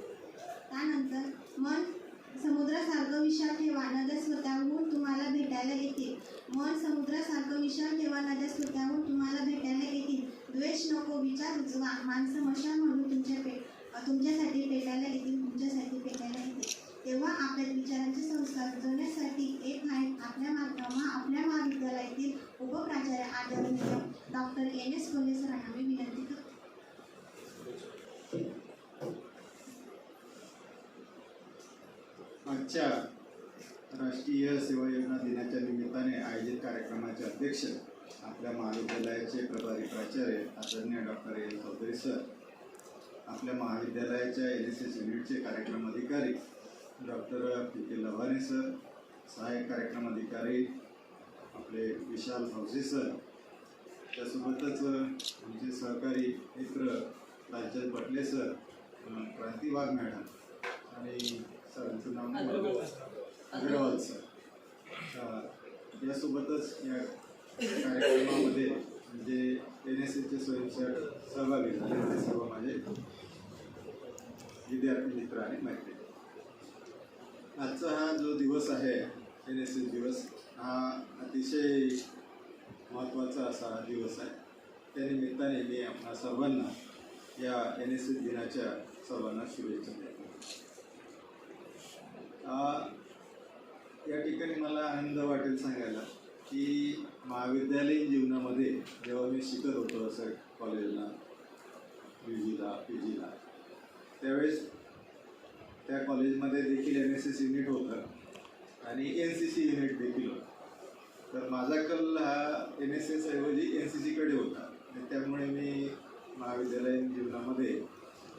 B: त्यानंतर मन समुद्रासारखं विशाल ठेवा, नद्या स्वतःहून तुम्हाला भेटायला येतील. मन समुद्रासारखं विशाल ठेवा, नद्या स्वतःहून तुम्हाला भेटायला येतील. द्वेष नको, विचार उचवा, माणसं मशाल म्हणून तुमच्यासाठी पेटायला येतील. तेव्हा आपल्या विचारांचे संस्कार रुजवण्यासाठी एक आहेत आपल्या महाविद्यालयातील उपप्राचार्य आदरणीय डॉक्टर NS कोल्हे सरांना मी विनंती करतो.
I: आजच्या राष्ट्रीय सेवा योजना दिनाच्या निमित्ताने आयोजित कार्यक्रमाचे अध्यक्ष आपल्या महाविद्यालयाचे प्रभारी प्राचार्य आदरणीय डॉक्टर एल चौधरी सर, आपल्या महाविद्यालयाच्या NSS युनिटचे कार्यक्रम अधिकारी डॉक्टर PK लव्हाणे सर, सहाय्यक कार्यक्रम अधिकारी आपले विशाल हौसे सर, त्यासोबतच आमचे सहकारी मित्र राजन पटले सर, क्रांती वाघ मॅडम आणि सरांचं नाव अग्रवाल सर. यासोबतच या कार्यक्रमामध्ये म्हणजे NSSचे स्वयंसेवक सहभागी झाले ते सर्व माझे विद्यार्थी मित्र आणि मैत्रिणी. आजचा हा जो दिवस आहे NSS दिवस हा अतिशय महत्त्वाचा असा दिवस आहे. त्या निमित्ताने मी आपणा सर्वांना या NSS दिनाच्या सर्वांना शुभेच्छा देतो. या ठिकाणी मला आनंद वाटेल सांगायला की महाविद्यालयीन जीवनामध्ये जेव्हा मी शिकत होतो असं कॉलेजला UGला PGला त्यावेळेस त्या कॉलेजमध्ये देखील NSS युनिट होतं आणि NCC युनिट देखील होतं. तर माझा कल हा NSS ऐवजी NCCकडे होता आणि त्यामुळे मी महाविद्यालयीन जीवनामध्ये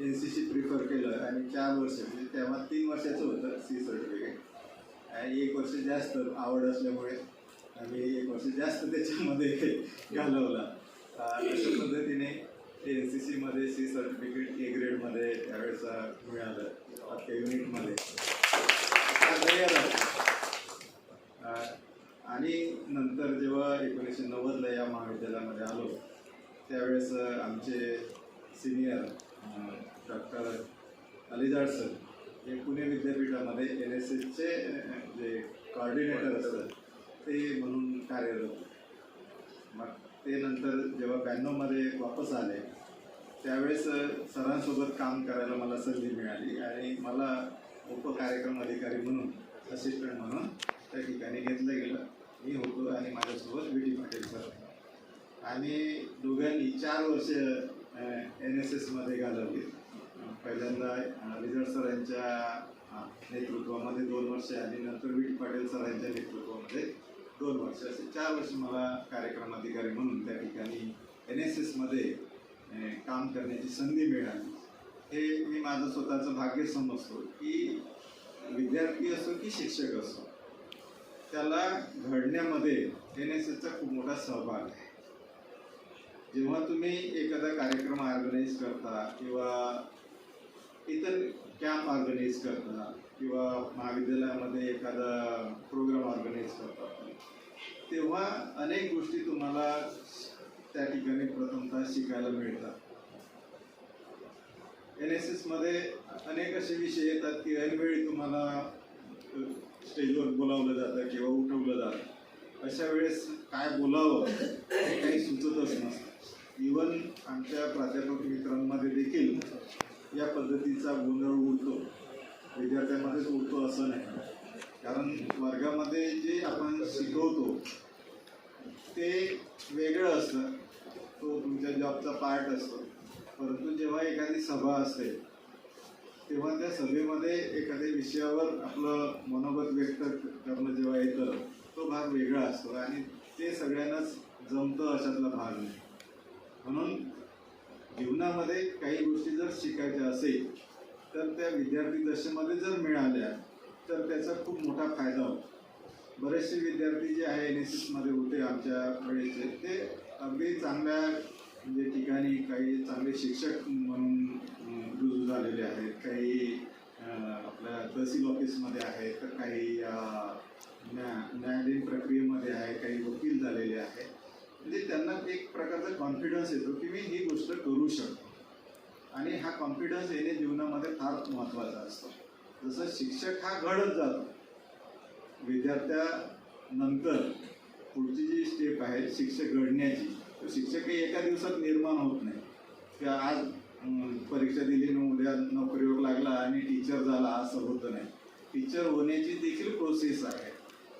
I: NCC प्रिफर केलं आणि 4 वर्ष म्हणजे तेव्हा 3 वर्षाचं होतं C सर्टिफिकेट आणि 1 वर्ष जास्त आवड असल्यामुळे आम्ही 1 वर्ष जास्त त्याच्यामध्ये घालवला. अशा पद्धतीने NCCमध्ये C सर्टिफिकेट A ग्रेडमध्ये त्यावेळेस मिळालं त्या युनिटमध्ये. आणि नंतर जेव्हा 1990ला या महाविद्यालयामध्ये आलो त्यावेळेस आमचे सिनियर डॉक्टर अलिजाड सर हे पुणे विद्यापीठामध्ये NSSचे जे कोऑर्डिनेटर असतात ते म्हणून कार्यरत होते. मग ते नंतर जेव्हा 92मध्ये वापस आले त्यावेळेस सरांसोबत काम करायला मला संधी मिळाली आणि मला उपकार्यक्रम अधिकारी म्हणून असिस्टंट म्हणून त्या ठिकाणी घेतलं गेलं. मी होतो आणि माझ्यासोबत VT पाटील सर. आम्ही दोघांनी 4 वर्ष NSSमध्ये घालवली. पहिल्यांदा अलिजाड सरांच्या नेतृत्वामध्ये 2 वर्ष आणि नंतर VT पाटील सरांच्या नेतृत्वामध्ये 2 वर्ष असे 4 वर्ष मला कार्यक्रम अधिकारी म्हणून त्या ठिकाणी NSSमध्ये काम करण्याची संधी मिळाली. हे मी माझं स्वतःचं भाग्य समजतो की विद्यार्थी असो की शिक्षक असो त्याला घडण्यामध्ये NSSचा खूप मोठा सहभाग आहे. जेव्हा तुम्ही एखादा कार्यक्रम ऑर्गनाईज करता किंवा इतर कॅम्प ऑर्गनाईज करता किंवा महाविद्यालयामध्ये एखादा प्रोग्राम ऑर्गनाईज करता तेव्हा अनेक गोष्टी तुम्हाला त्या ठिकाणी प्रथमतः शिकायला मिळतात. NSSमध्ये अनेक असे विषय येतात की ऐनवेळी तुम्हाला स्टेजवर बोलावलं जातं किंवा उठवलं जातं. अशा वेळेस काय बोलावं हे काही सुचतच नसतं. इवन आमच्या प्राध्यापक मित्रांमध्ये देखील या पद्धतीचा गोंधळ उडतो. विद्यार्थ्यांमध्येच उडतो असं नाही. कारण वर्गामध्ये जे आपण शिकवतो ते वेगळं असतं. तो तुमच्या जॉबचा पार्ट असतो. परंतु जेव्हा एखादी सभा असते तेव्हा त्या सभेमध्ये एखाद्या विषयावर आपलं मनोगत व्यक्त करणं जेव्हा येतं तो भाग वेगळा असतो आणि ते सगळ्यांनाच जमतं अशातला भाग नाही. म्हणून जीवनामध्ये काही गोष्टी जर शिकायच्या असेल तर त्या विद्यार्थी दशेमध्ये जर मिळाल्या तर त्याचा खूप मोठा फायदा होतो. बरेचसे विद्यार्थी जे आहे NSSमध्ये होते आमच्या वेळेचे ते अगदी चांगल्या म्हणजे ठिकाणी काही चांगले शिक्षक म्हणून रुजू झालेले आहेत. काही आपल्या तहसील ऑफिसमध्ये आहेत तर काही न्यायालयीन प्रक्रियेमध्ये आहे. काही वकील झालेले आहेत. म्हणजे त्यांना एक प्रकारचा कॉन्फिडन्स येतो की मी ही गोष्ट करू शकतो आणि हा कॉन्फिडन्स येणे जीवनामध्ये फार महत्त्वाचा असतो. जसं शिक्षक हा घडत जातो विद्यार्थ्यानंतर पुढची जी स्टेप आहे शिक्षक घडण्याची तो शिक्षक एका दिवसात निर्माण होत नाही की आज परीक्षा दिली न उद्या नोकरीवर लागला आणि टीचर झाला असं होतं नाही. टीचर होण्याची देखील प्रोसेस आहे.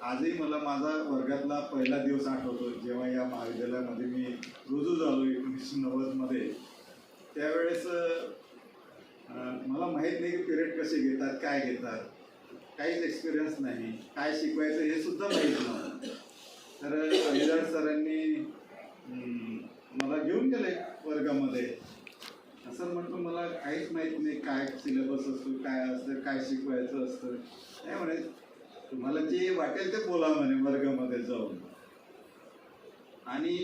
I: आजही मला माझा वर्गातला पहिला दिवस आठवतो जेव्हा या महाविद्यालयामध्ये मी रुजू झालो 1990मध्ये. त्यावेळेस मला माहीत नाही की पिरियड कसे घेतात काय घेतात काहीच एक्सपिरियन्स नाही. काय शिकवायचं हे सुद्धा माहीत नव्हतं. तर अलिजाड सरांनी मला घेऊन गेले वर्गामध्ये. असं म्हटलं मला काहीच माहीत नाही काय सिलेबस असतो काय असतं काय शिकवायचं असतं. काय म्हणे तुम्हाला जे वाटेल ते बोला म्हणे वर्गामध्ये जाऊन. आणि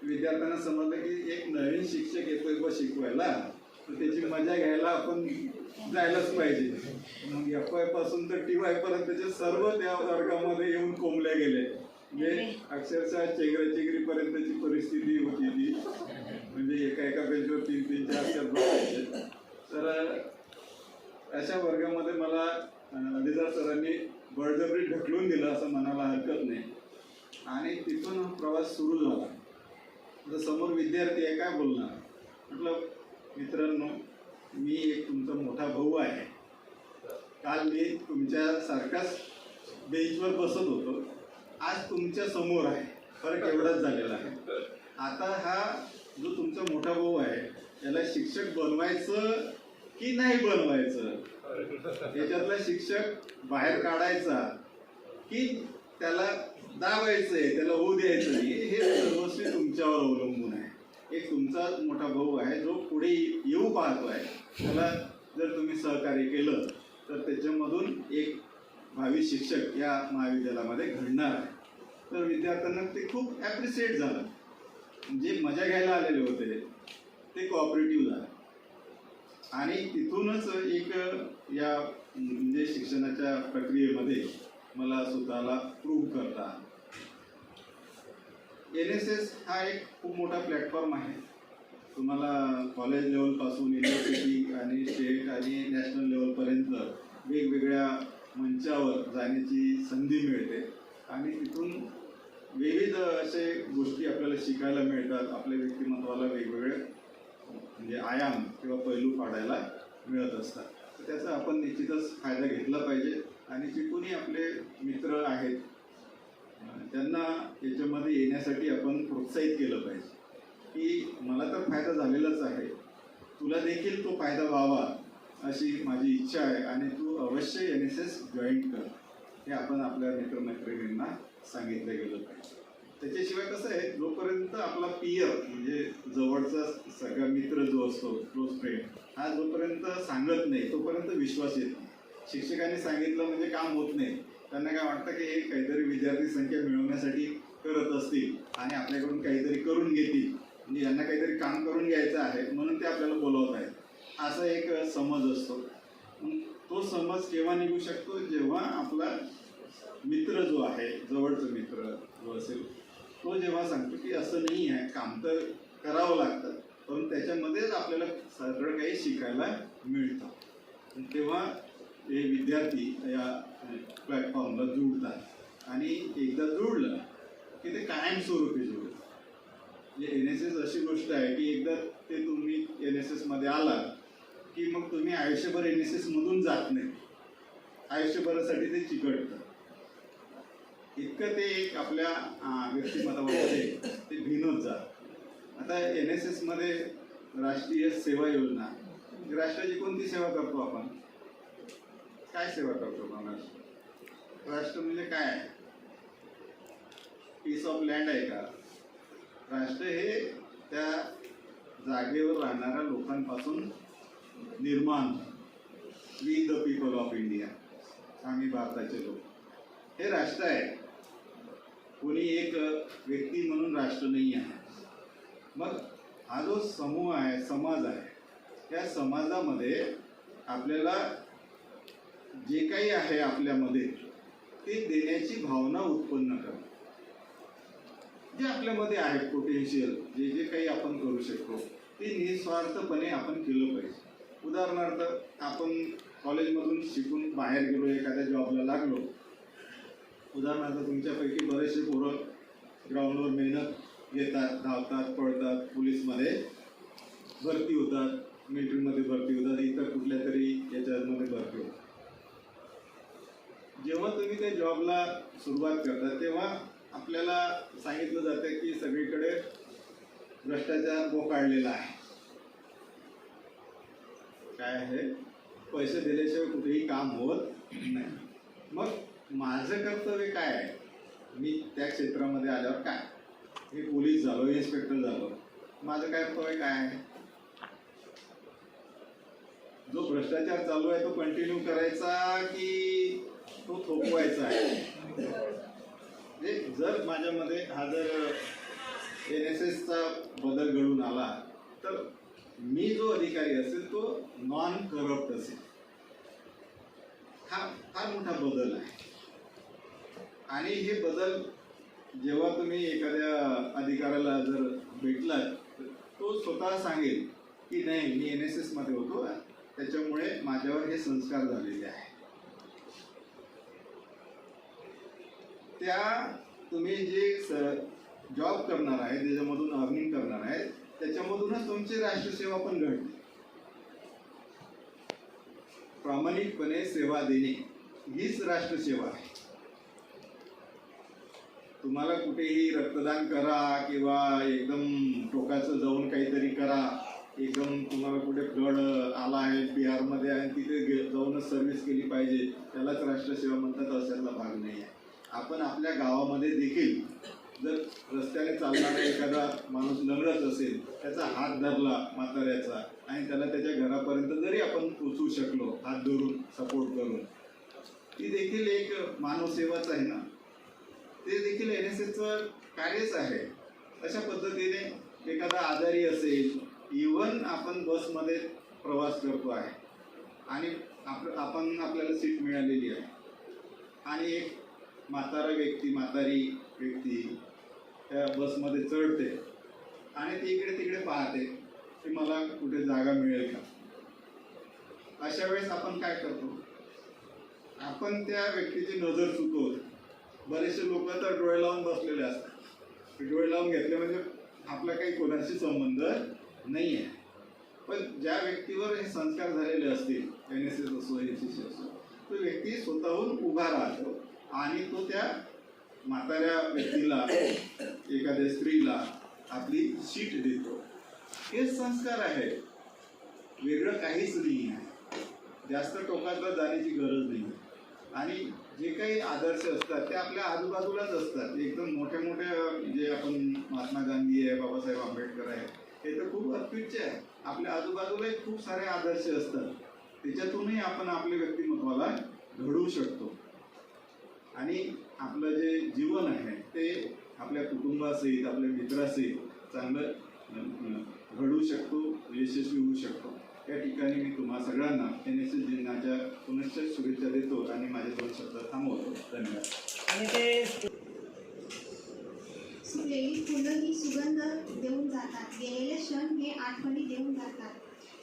I: विद्यार्थ्यांना समजलं की एक नवीन शिक्षक येतोय बा शिकवायला तर त्याची मजा घ्यायला आपण जायलाच पाहिजे. मग FY पासून तर TY पर्यंतचे सर्व त्या वर्गामध्ये येऊन कोंबले गेले म्हणजे अक्षरशः चेंगराचेंगरीपर्यंतची परिस्थिती होती ती. म्हणजे एका बेंचवर 3-3, 4-4 बसायचे. तर अशा वर्गामध्ये मला अभिजात सरांनी बळजबरी ढकलून दिलं असं म्हणायला हरकत नाही. आणि तिथून प्रवास सुरू झाला. आता समोर विद्यार्थी आहे, काय बोलणार. म्हटलं मित्रांनो, मी एक तुमचा मोठा भाऊ आहे. काल मी तुमच्यासारखाच बेंचवर बसत होतो, आज तुमच्या समोर आहे. फरक एवढाच झालेला आहे. आता हा जो तुमचा मोठा भाऊ आहे याला शिक्षक बनवायचं की नाही बनवायचं, याच्यातला शिक्षक बाहेर काढायचा की त्याला दाबायचंय, त्याला होऊ द्यायचं नाही, हे सर्वस्वी तुमच्यावर अवलंबून आहे. एक तुमचा मोठा भाऊ आहे जो पुढे येऊ पाहतोय, त्याला जर तुम्ही सहकार्य केलं तर त्याच्यामधून एक भावी शिक्षक या महाविद्यालयामध्ये घडणार आहे. तर विद्यार्थ्यांना ते खूप ॲप्रिशिएट झालं. जे मजा घ्यायला आलेले होते ते कोऑपरेटिव्ह झालं. आणि तिथूनच एक या म्हणजे शिक्षणाच्या प्रक्रियेमध्ये मला स्वतःला प्रूव्ह करता आलं. NSS हा एक खूप मोठा प्लॅटफॉर्म आहे. तुम्हाला कॉलेज लेवलपासून युनिव्हर्सिटी आणि स्टेट आणि नॅशनल लेवलपर्यंत वेगवेगळ्या मंचावर जाण्याची संधी मिळते. आणि तिथून विविध असे गोष्टी आपल्याला शिकायला मिळतात. आपल्या व्यक्तिमत्वाला वेगवेगळे म्हणजे आयाम किंवा पैलू पाडायला मिळत असतात. तर त्याचा आपण निश्चितच फायदा घेतला पाहिजे. आणि जे कोणी आपले मित्र आहेत त्यांना याच्यामध्ये येण्यासाठी आपण प्रोत्साहित केलं पाहिजे की मला तर फायदा झालेलाच आहे, तुला देखील तो फायदा व्हावा अशी माझी इच्छा आहे आणि तू अवश्य NSS जॉईन कर, हे आपण आपल्या मित्रमैत्रिणींना सांगितलं गेलं पाहिजे. त्याच्याशिवाय कसं आहे, जोपर्यंत आपला पियर म्हणजे जवळचा सगळा मित्र जो असतो, क्लोज फ्रेंड, हा जोपर्यंत सांगत नाही तोपर्यंत विश्वास येत नाही. शिक्षकांनी सांगितलं म्हणजे काम होत नाही. त्यांना काय वाटतं की हे काहीतरी विद्यार्थी संख्या मिळवण्यासाठी करत असतील आणि आपल्याकडून काहीतरी करून घेतील, म्हणजे यांना काहीतरी काम करून घ्यायचं आहे म्हणून ते आपल्याला बोलवत आहेत, असा एक समज असतो. तो समज केव्हा निघू शकतो, जेव्हा आपला मित्र जो आहे, जवळचा मित्र जो असेल, तो जेव्हा सांगतो की असं नाही आहे, काम तर करावं लागतं पण त्याच्यामध्येच आपल्याला सगळं काही शिकायला मिळतं. तेव्हा हे विद्यार्थी या प्लॅटफॉर्मला जुळतात आणि एकदा जुळलं की ते कायमस्वरूपी जुळतं. म्हणजे NSS अशी गोष्ट आहे की एकदा ते तुम्ही NSS मध्ये आला की मग तुम्ही आयुष्यभर NSS मधून जात नाही, आयुष्यभरासाठी ते चिकटतं. इतकं ते एक आपल्या व्यक्तिमत्वामध्ये ते भिनत जात. आता NSS मध्ये राष्ट्रीय सेवा योजना, राष्ट्राची कोणती सेवा करतो आपण, काय सेवा करतो आपण? राष्ट्र म्हणजे काय आहे? पीस ऑफ लँड आहे का? राष्ट्र हे त्या जागेवर राहणाऱ्या लोकांपासून निर्माण, we the people of India, आम्ही भारताचे लोक, हे राष्ट्र आहे. कोणी एक व्यक्ती म्हणून राष्ट्र नाही आहे. मग हा जो समूह आहे, समाज आहे, त्या समाजामध्ये आपल्याला जे काही आहे आपल्यामध्ये ते देण्याची भावना उत्पन्न करणं. जे आपल्यामध्ये आहे पोटेन्शियल, जे जे काही आपण करू शकतो ते निस्वार्थपणे आपण केलं पाहिजे. उदाहरणार्थ आपण कॉलेजमधून शिकून बाहेर गेलो, एखाद्या जॉबला लागलो. उदाहरणार्थ तुमच्यापैकी बरेचसे पोरं ग्राउंडवर मेहनत घेतात, धावतात, पळतात, पोलीसमध्ये भरती होतात, मिलिटरीमध्ये भरती होतात, इतर कुठल्या तरी याच्यामध्ये भरती होतात. जेव्हा तुम्ही त्या जॉबला सुरुवात करता तेव्हा आपल्याला सांगितलं जातं की सगळीकडे भ्रष्टाचार बोकाळलेला आहे. काय आहे, पैसे दिल्याशिवाय कुठेही काम होत नाही. मग माझं कर्तव्य काय आहे, मी त्या क्षेत्रामध्ये आल्यावर काय, मी पोलीस झालो, इन्स्पेक्टर झालो, माझं कर्तव्य काय आहे? जो भ्रष्टाचार चालू आहे तो कंटिन्यू करायचा की तो थोपवायचा आहे? म्हणजे जर माझ्यामध्ये हा जर NSSचा बदल घडून आला तर मी जो अधिकारी असेल तो नॉन करप्ट असेल, हा फार मोठा बदल आहे. आणि हे बदल जेव्हा तुम्ही एखाद्या अधिकाऱ्याला जर भेटलात तो स्वतः सांगेल की नाही मी NSS मध्ये होतो त्याच्यामुळे माझ्यावर हे संस्कार झालेले आहे. त्या तुम्ही जे जॉब करणार आहे त्याच्यामधून अर्निंग करणार आहे त्याच्यामधूनच तुमची राष्ट्रसेवा पण घडते. प्रामाणिकपणे सेवा देणे हीच राष्ट्रसेवा आहे. तुम्हाला कुठेही रक्तदान करा किंवा एकदम टोकाचं जाऊन काहीतरी करा, एकदम तुम्हाला कुठे फ्लड आला आहे बिहारमध्ये आणि तिथे जाऊनच सर्व्हिस केली पाहिजे त्यालाच राष्ट्रसेवा म्हणतात अशातला भाग नाही आहे. आपण आपल्या गावामध्ये देखील जर रस्त्याने चालणारा एखादा माणूस लंगडत असेल त्याचा हात धरला म्हाताऱ्याचा आणि त्याला त्याच्या घरापर्यंत जरी आपण पोचवू शकलो हात धरून सपोर्ट करून, ती देखील एक मानवसेवाच आहे ना. ते देखील NSSचं कार्यच आहे. अशा पद्धतीने एखादा आजारी असेल, इव्हन आपण बसमध्ये प्रवास करतो आहे आणि आपल्याला सीट मिळालेली आहे आणि एक म्हातारी व्यक्ती त्या बसमध्ये चढते आणि ती इकडे तिकडे पाहते की मला कुठे जागा मिळेल का. अशा वेळेस आपण काय करतो, आपण त्या व्यक्तीची नजर चुकवतो. बरेचसे लोक तर डोळे लावून बसलेले असतात. डोळे लावून घेतले म्हणजे आपला काही कोणाशी संबंध नाही आहे. पण ज्या व्यक्तीवर हे संस्कार झालेले असतील NSS असो NCC असो तो व्यक्ती स्वतःहून उभा राहतो आणि तो त्या म्हाताऱ्या व्यक्तीला एखाद्या स्त्रीला आपली सीट देतो. हेच संस्कार आहे, वेगळं काहीच नाही आहे. जास्त टोकातलं जाण्याची गरज नाही. आणि जे काही आदर्श असतात ते आपल्या आजूबाजूलाच असतात. एकदम मोठ्या जे आपण महात्मा गांधी आहे, बाबासाहेब आंबेडकर आहे, हे तर खूप अत्युच्च आहे. आपल्या आजूबाजूलाही खूप सारे आदर्श असतात. त्याच्यातूनही आपण आपल्या व्यक्तिमत्वाला घडवू शकतो आणि आपलं जे जीवन आहे ते आपल्या कुटुंबासहित आपल्या मित्रासहित चांगलं घडवू शकतो, यशस्वी होऊ शकतो. या ठिकाणी मी तुम्हा सगळ्यांना NSS दिनाच्या पुनश्च शुभेच्छा देतो आणि माझे 2 शब्द थांबवतो. धन्यवाद.
B: सुकलेली फुलं ही सुगंध देऊन जातात, गेलेले क्षण हे आठवणी देऊन जातात.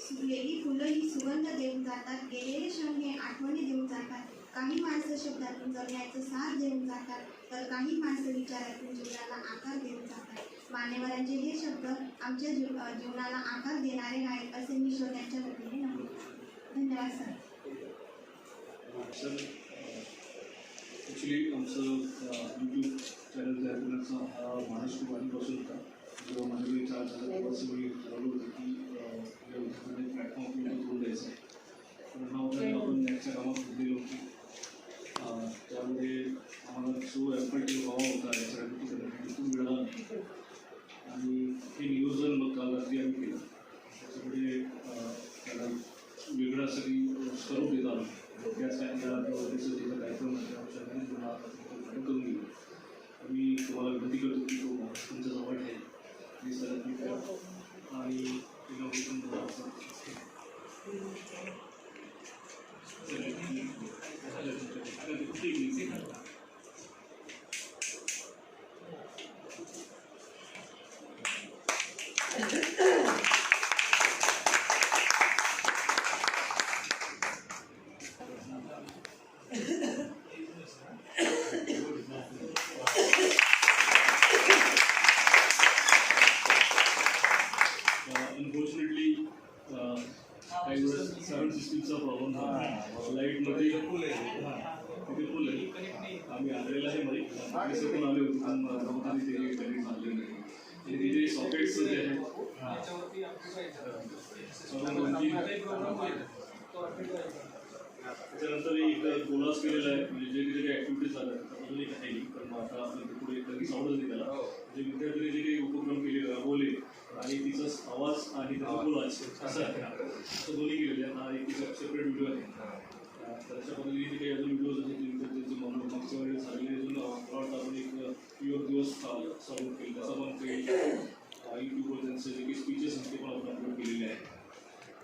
B: सुकलेली फुलं ही सुगंध देऊन जातात, गेलेले क्षण हे आठवणी देऊन जातात. काही माणसं शब्दातून जगण्याचं साथ देऊन जातात तर काही माणसं विचारातून जीवनाला आकार देऊन जातात. मान्यवरांचे हे शब्द आमच्या जीवनाला आकार देणारे आहेत असे मी श्रोत्यांच्या वतीने नमूद करतो. धन्यवाद सर.
C: ॲक्च्युली आमचं यूट्यूब चॅनल तयार करण्याचा हा मानस खूप आधीपासून होता. जेव्हा माझ्याकडे 4 झालं तेव्हाच मी ठरवलं होतं की या विद्यार्थ्यांनी प्लॅटफॉर्म आपल्याला करून द्यायचा आहे. पण हा वगैरे आपण याच्या कामात घेतलेली होती. त्यामध्ये आम्हाला जो एफर्ट व्हावा होता या सगळ्या गोष्टी करण्यासाठी तो मिळाला नाही आणि हे नियोजन मग काल रात्री आम्ही केलं. त्याच्यामध्ये त्याला वेगळं असं काही स्वरूप देत आलं. त्याच त्याचा कार्यक्रम करून गेलो. मी तुम्हाला विनंती करतो की तो तुमच्या जवळ आहे मी सगळ्यात आणि इनोव्हेशन अनफॉर्च्युनेटली काही वेळेस साऊंड सिस्टीमचा प्रॉब्लेम झाला. लाईटमध्ये तिथे फुल आहे. आम्ही आणलेलं आहे मध्ये पण आले होते पण प्रमुखांनी त्यांनी मानले नाही. आणि तिथे सॉकेट्स जे आहेत त्याच्यानंतर एक गोलास केलेला आहे म्हणजे जे काही ॲक्टिव्हिटीज झाल्या अजून एक आहे पण आता आपल्याला पुढे कधी साऊंडच नाही त्याला. जे विद्यार्थ्यांनी जे काही उपक्रम केले राबवले आणि तिचा आवाज आणि त्याचा बोलाच असं आहे असं दोन्ही केलेले आहेत. हा एक सेपरेट व्हिडिओ आहे. तर अशा पद्धतीने काही अजून व्हिडिओज आहेत विद्यार्थ्यांचे म्हणून मागच्या वेळेस झालेले अजून आपण एक युवक दिवस चालू केले त्याचा पण काही यूट्यूबवर त्यांचे जे काही स्पीचेस आहेत ते पण आपण अपलोड केलेले आहेत.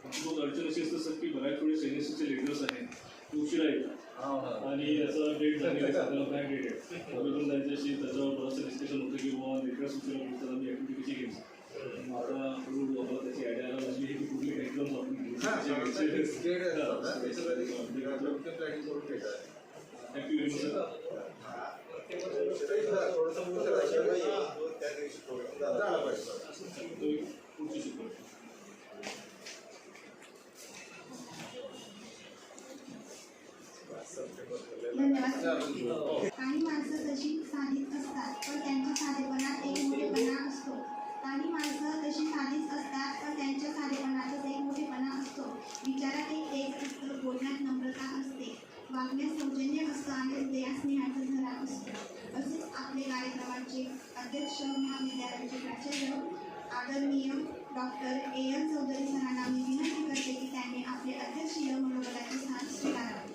C: मग अडचण अशी असतं सर की बऱ्याच वेळेस NSSचे लेटर्स आहेत ते उशिरा येतात आणि याचा डेट झालेला आहे, त्याला ब्लॅक डेट आहे. आम्ही पण त्यांच्याशी त्याच्यावर बरंचसं डिस्कशन होतं की बाबा लेटर सूचना पुढचं आम्ही ॲक्टिव्हिटी कशी घ्यायची. आता हळूहळू आम्हाला त्याची आयडिया आला लागली की कुठली एक्झाम्स आपण पुढची शिकवतो.
B: धन्यवाद. काही माणसं तशी साधीच असतात पण त्यांच्या साधेपणात एक मोठेपणा असतो. काही माणसं तशी साधीच असतात पण त्यांच्या साधेपणातच एक मोठेपणा असतो. विचारात एक तेज असतं, बोलण्यात नम्रता असते, वागण्यात सौजन्य असतं आणि हृदयात स्नेहाचा झरा असतो. असेच आपले कार्यक्रमाचे अध्यक्ष महाविद्यालयाचे प्राचार्य आदरणीय डॉक्टर A.L. चौधरी सरांना मी विनंती करते की त्यांनी आपले अध्यक्षीय मनोबलाचे स्थान स्वीकारावे.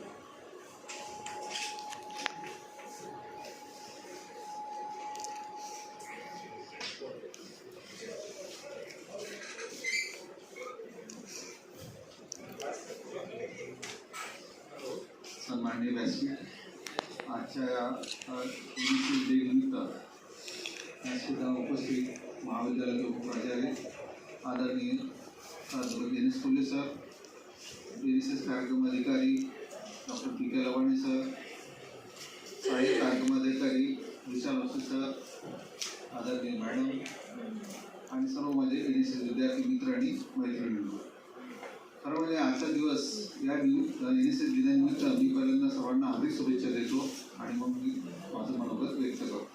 I: सन्माननीय व्यासपीठ, आजच्या UNICEF डे निमित्त सुद्धा उपस्थित महाविद्यालयाचे उपप्राचार्य आदरणीय प्राध्यापक दिनेश कोल्हे सर, UNICEF कार्यक्रम अधिकारी डॉक्टर P.K. लवाणे सर, सहाय्यक कार्यक्रम अधिकारी विशाल वसू सर, आदरणीय मॅडम आणि सर्व माझे UNICEF विद्यार्थी मित्र आणि मैत्रिणी. खरं म्हणजे आजचा दिवस या UNICEF दिनानिमित्त मी पहिल्यांदा सर्वांना हार्दिक शुभेच्छा देतो आणि मग मी माझं मनोगत व्यक्त करतो.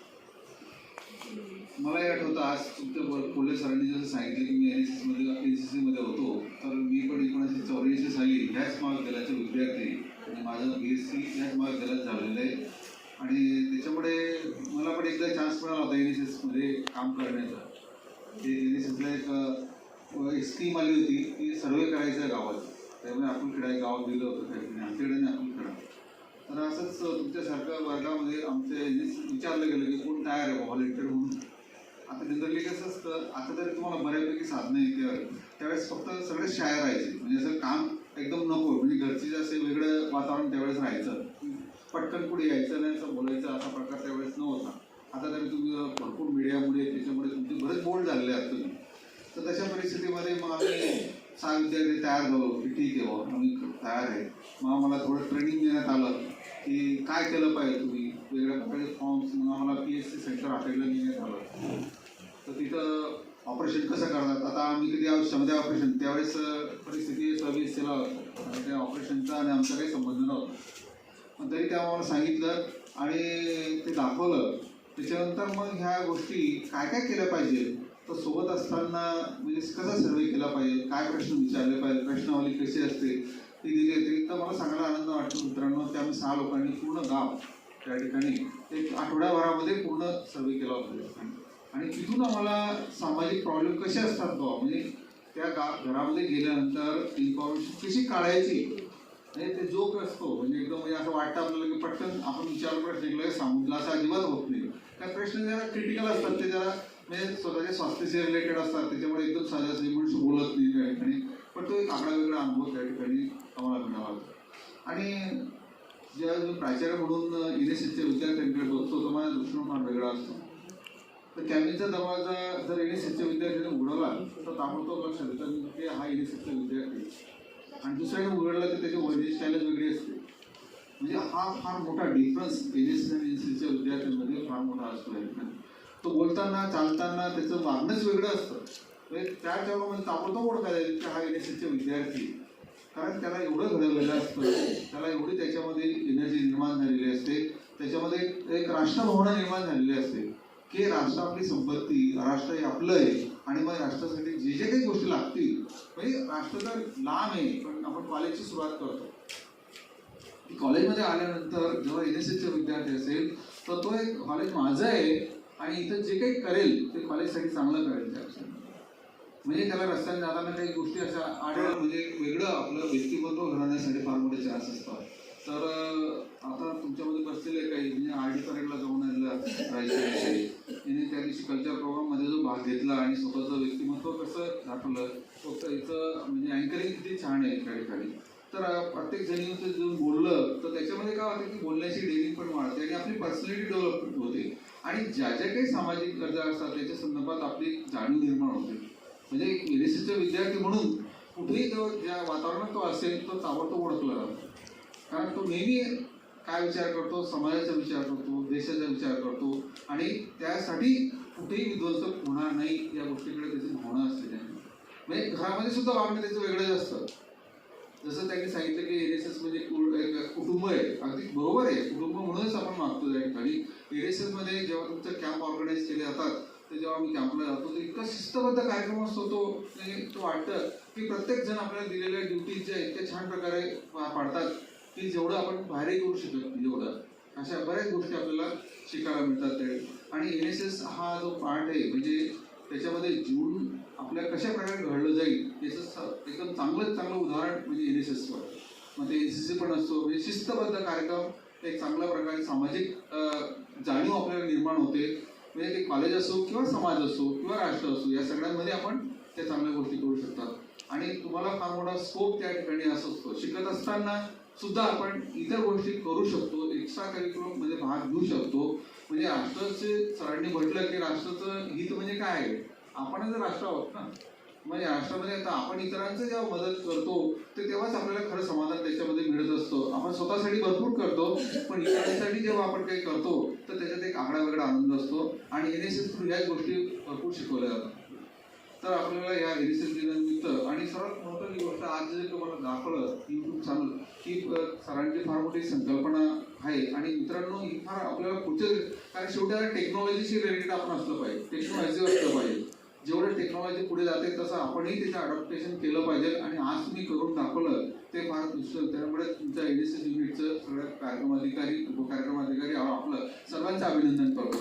I: मलाही आठवतं आज तुमच्या कोल्हे सरांनी जसं सांगितलं की मी NCCमध्ये होतो, तर मी पण 1984 साली ह्याच महाविद्यालयाचे विद्यार्थी आणि माझं BSc ह्याच महाविद्यालयात झालेलं आहे. आणि त्याच्यामुळे मला पण एकदा चान्स मिळाला होता NSSमध्ये काम करण्याचा. ते NSSला एक स्कीम आली होती की सर्वे करायचा गावात, त्यामुळे अकुलखेडा एक गावात दिलं होतं त्या ठिकाणी, आमच्याकडे आणि अकुलखेडा. तर असंच तुमच्यासारख्या वर्गामध्ये आमच्या विचारलं गेलं की कोण तयार आहे व्हॉलेंटियर म्हणून. आता जनरली कसं असतं, आता तरी तुम्हाला बऱ्यापैकी साधनं येते, त्यावेळेस फक्त सगळे शाळा राहायचे, म्हणजे असं काम एकदम नको, म्हणजे घरची असं वेगळं वातावरण त्यावेळेस राहायचं, पटकन पुढे यायचं नाही असं बोलायचं असा प्रकार त्यावेळेस नव्हता. आता तरी तुम्ही भरपूर मीडियामुळे त्याच्यामुळे तुमचे बरेच बोल्ड झालेले आहात तुम्ही. तर तशा परिस्थितीमध्ये मग आम्ही 6 विद्यार्थी तयार झालो की ठीक आहे बाबा आम्ही तयार आहे. मग आम्हाला थोडं ट्रेनिंग देण्यात आलं की काय केलं पाहिजे तुम्ही, वेगळ्या प्रकारचे फॉर्म्स. मग आम्हाला PSC सेंटर हॉटेलला नेण्यात आलं. तर तिथं ऑपरेशन कसं करतात, आता आम्ही कधी क्षमता ऑपरेशन त्यावेळेस परिस्थिती SBSCला होतं आणि त्या ऑपरेशनचा आणि आमचा काही संबंध नव्हता. पण तरी त्या आम्हाला सांगितलं आणि ते दाखवलं. त्याच्यानंतर मग ह्या गोष्टी काय काय केल्या पाहिजे, तर सोबत असताना म्हणजे कसा सर्वे केला पाहिजे, काय प्रश्न विचारले पाहिजे, प्रश्नावली कशी असते ती दिली होती. तर मला सांगायला आनंद वाटतो मित्रांनो की आम्ही 6 लोकांनी पूर्ण गाव त्या ठिकाणी एक आठवड्याभरामध्ये पूर्ण सर्वे केला होता. आणि तिथून आम्हाला सामाजिक प्रॉब्लेम कसे असतात तो, म्हणजे त्या घरामध्ये गेल्यानंतर इन्फॉर्मेशन कशी काढायची, म्हणजे ते जोक असतो, म्हणजे एकदम म्हणजे असं वाटतं आपल्याला की पटकन आपण विचारला प्रश्न एकला सांगितलं असं अजिबात होत नाही. काही प्रश्न जरा क्रिटिकल असतात, ते जरा म्हणजे स्वतःच्या स्वास्थ्याशी रिलेटेड असतात, त्याच्यामुळे एकदम सहजासहजी मनुष्य बोलत नाही त्या ठिकाणी. पण तो एक आगळा वेगळा अनुभव त्या ठिकाणी आम्हाला मिळाला होता. आणि जेव्हा मी प्राचार्य म्हणून NSSच्या विद्यार्थ्यांकडे बघतो तर माझा दृष्टिकोन फार वेगळा असतो. तर कॅबिनचा दरवाजा जर NSSच्या विद्यार्थ्यांनी उघडला तर ताबडतोब लक्षात येतं की हा NSSचा विद्यार्थी, आणि दुसऱ्याने उघडला तर त्याची वैद्यकीय स्टाईलच वेगळी असते. म्हणजे हा फार मोठा डिफरन्स NSS आणि NSSच्या विद्यार्थ्यांमध्ये फार मोठा असतो. तो बोलताना चालताना त्याचं वागणंच वेगळं असतं. म्हणजे त्याच्या म्हणजे ताबडतोब ओळखायला येईल की हा NSSचा विद्यार्थी, कारण त्याला एवढं घडवलेलं असतं, त्याला एवढी त्याच्यामध्ये एनर्जी निर्माण झालेली असते, त्याच्यामध्ये एक राष्ट्रभावना निर्माण झालेली असते की राष्ट्र आपली संपत्ती, राष्ट्र हे आपलं आहे आणि मग राष्ट्रासाठी जे जे काही गोष्टी लागतील, म्हणजे राष्ट्र तर लांब आहे पण आपण कॉलेजची सुरुवात करतो. कॉलेजमध्ये आल्यानंतर जेव्हा NSSचा विद्यार्थी असेल तर तो एक कॉलेज माझं आहे आणि इथं जे काही करेल ते कॉलेजसाठी चांगलं करेल. त्या म्हणजे त्याला रस्त्याने जाताना काही गोष्टी अशा आढळ म्हणजे वेगळं आपलं व्यक्तिमत्व घडवण्यासाठी फार मोठे चान्स असतात. तर आता तुमच्यामध्ये बसलेले काही म्हणजे RD परेडला जाऊन राहायचे, यांनी त्या दिवशी कल्चर प्रोग्राममध्ये जो भाग घेतला आणि स्वतःचं व्यक्तिमत्व कसं दाखवलं, फक्त याचं म्हणजे अँकरिंग किती छान आहे त्या ठिकाणी.
J: तर प्रत्येक जणीचं जर बोललं तर त्याच्यामध्ये काय होतं की बोलण्याची डेअरिंग पण वाढते आणि आपली पर्सनॅलिटी डेव्हलपमेंट होते आणि ज्या ज्या काही सामाजिक गरजा असतात त्याच्या संदर्भात आपली जाणीव निर्माण होते. म्हणजे एक NSSचा विद्यार्थी म्हणून कुठेही तो ज्या वातावरणात तो असेल तो ताबडतोब ओळखला जातो, कारण तो नेहमी काय विचार करतो, समाजाचा विचार करतो, देशाचा विचार करतो आणि त्यासाठी कुठेही विध्वंसक होणार नाही या गोष्टीकडे त्याची भावना असते. त्यांनी म्हणजे घरामध्ये सुद्धा वागणं त्याचं वेगळंच असतं. जसं त्यांनी सांगितलं की NSS म्हणजे कुटुंब आहे, अगदी बरोबर आहे, कुटुंब म्हणूनच आपण मागतो त्या ठिकाणी. NSS मध्ये जेव्हा तुमचं कॅम्प ऑर्गनाईज केले जातात तर जेव्हा आम्ही कॅम्पला जातो तर इतका शिस्तबद्ध कार्यक्रम असतो तो, तो वाटतं की प्रत्येक जण आपल्याला दिलेल्या ड्युटीज ज्या इतक्या छान प्रकारे पाडतात की जेवढं आपण बाहेरही करू शकत नाही एवढं. अशा बऱ्याच गोष्टी आपल्याला शिकायला मिळतात ते. आणि NSS हा जो पार्ट आहे म्हणजे त्याच्यामध्ये जीवन आपल्या कशा प्रकारे घडलं जाईल याचं एकदम चांगलं उदाहरण म्हणजे NSSवर. मग ते NCC पण असतो, म्हणजे शिस्तबद्ध कार्यक्रम, एक चांगल्या प्रकारे सामाजिक जाणीव आपल्याला निर्माण होते. म्हणजे ते कॉलेज असो किंवा समाज असो किंवा राष्ट्र असो या सगळ्यांमध्ये आपण त्या चांगल्या गोष्टी करू शकतात. आणि तुम्हाला फार मोठा स्कोप त्या ठिकाणी असतो. शिकत असताना सुद्धा आपण इतर गोष्टी करू शकतो, एक्स्ट्रा करिक्युलम मध्ये भाग घेऊ शकतो. म्हणजे राष्ट्राचे सरांनी म्हटलं की राष्ट्राचं हित म्हणजे काय आहे, आपणच राष्ट्र आहोत ना. म्हणजे राष्ट्रामध्ये आता आपण इतरांचं जेव्हा मदत करतो तर तेव्हाच आपल्याला खरं समाधान त्याच्यामध्ये मिळत असतो. आपण स्वतःसाठी भरपूर करतो पण इतरांसाठी जेव्हा आपण काही करतो तर त्याच्यात एक आगळा वेगळा आनंद असतो. आणि NSS थ्रू ह्याच गोष्टी भरपूर शिकवल्या जातात. तर आपल्याला या NSS दिनानिमित्त आणि सर्वात महत्त्वाची गोष्ट आज जे तुम्हाला दाखवलं YouTube चॅनल ही सरांची फार मोठी संकल्पना आहे. आणि मित्रांनो ही फार आपल्याला पुढच्या, कारण शेवटी टेक्नॉलॉजीशी रिलेटेड आपण असलं पाहिजे, टेक्नॉलॉजी असलं पाहिजे. जेवढं टेक्नॉलॉजी पुढे जाते तसं आपणही त्याचं अडॉप्टेशन केलं पाहिजे. आणि आज तुम्ही करून दाखवलं ते फार दुसरं. त्यामुळे तुमच्या NSS युनिटचं सगळ्या कार्यक्रम अधिकारी, उपकार्यक्रम अधिकारी आपलं सर्वांचं अभिनंदन करतो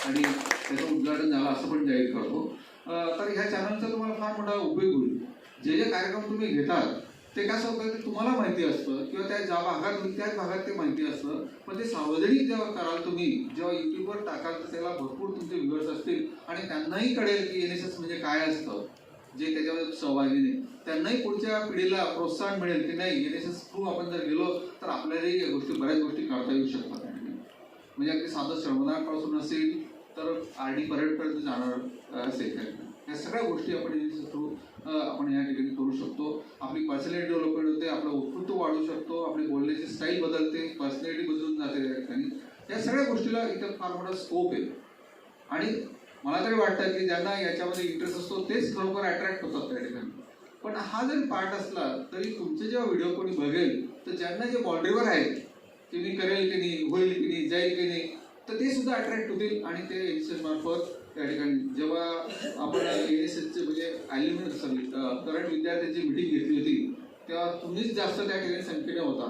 J: आणि त्याचं उद्घाटन झालं असं पण जाहीर करतो. तर ह्या चॅनलचा तुम्हाला फार मोठा उपयोग होईल. जे जे कार्यक्रम तुम्ही घेतात ते कसं होतं ते तुम्हाला माहिती असतं किंवा त्या ज्या भागात होईल त्याच भागात ते माहिती असतं. पण ते सार्वजनिक जेव्हा कराल तुम्ही, जेव्हा YouTubeवर टाकाल तर त्याला भरपूर तुमचे व्ह्युअर्स असतील आणि त्यांनाही कळेल की NSS म्हणजे काय असतं. जे त्याच्यामध्ये सहभागी नाही त्यांनाही पुढच्या पिढीला प्रोत्साहन मिळेल की नाही NSS थ्रू आपण जर गेलो तर आपल्यालाही या गोष्टी, बऱ्याच गोष्टी करता येऊ शकतात. म्हणजे अगदी साधं श्रमदानापासून असेल तर RD परेडपर्यंत जाणार असेल. या सगळ्या गोष्टी आपण NSS थ्रू आपण या ठिकाणी करू शकतो. आपली पर्सनॅलिटी डेव्हलपमेंट होते, आपलं उत्कृष्ट वाढू शकतो, आपली बोलण्याची स्टाईल बदलते, पर्सनॅलिटी बदलून जाते त्या ठिकाणी. या सगळ्या गोष्टीला इथं फार मोठा स्कोप आहे. आणि मला तरी वाटतं की ज्यांना याच्यामध्ये इंटरेस्ट असतो तेच खरोखर अट्रॅक्ट होतात त्या ठिकाणी. पण हा जरी पार्ट असला तरी तुमचे जेव्हा व्हिडिओ कोणी बघेल तर ज्यांना जे बाउंड्रीवर आहेत की मी करेल की नाही, होईल की नाही, जाईल की नाही, तर ते सुद्धा अट्रॅक्ट होतील. आणि ते NSS मार्फत त्या ठिकाणी जेव्हा आपण NSSचे म्हणजे करंट विद्यार्थ्यांची मिटिंग घेतली होती तेव्हा तुम्हीच जास्त त्या ठिकाणी संख्येने होता,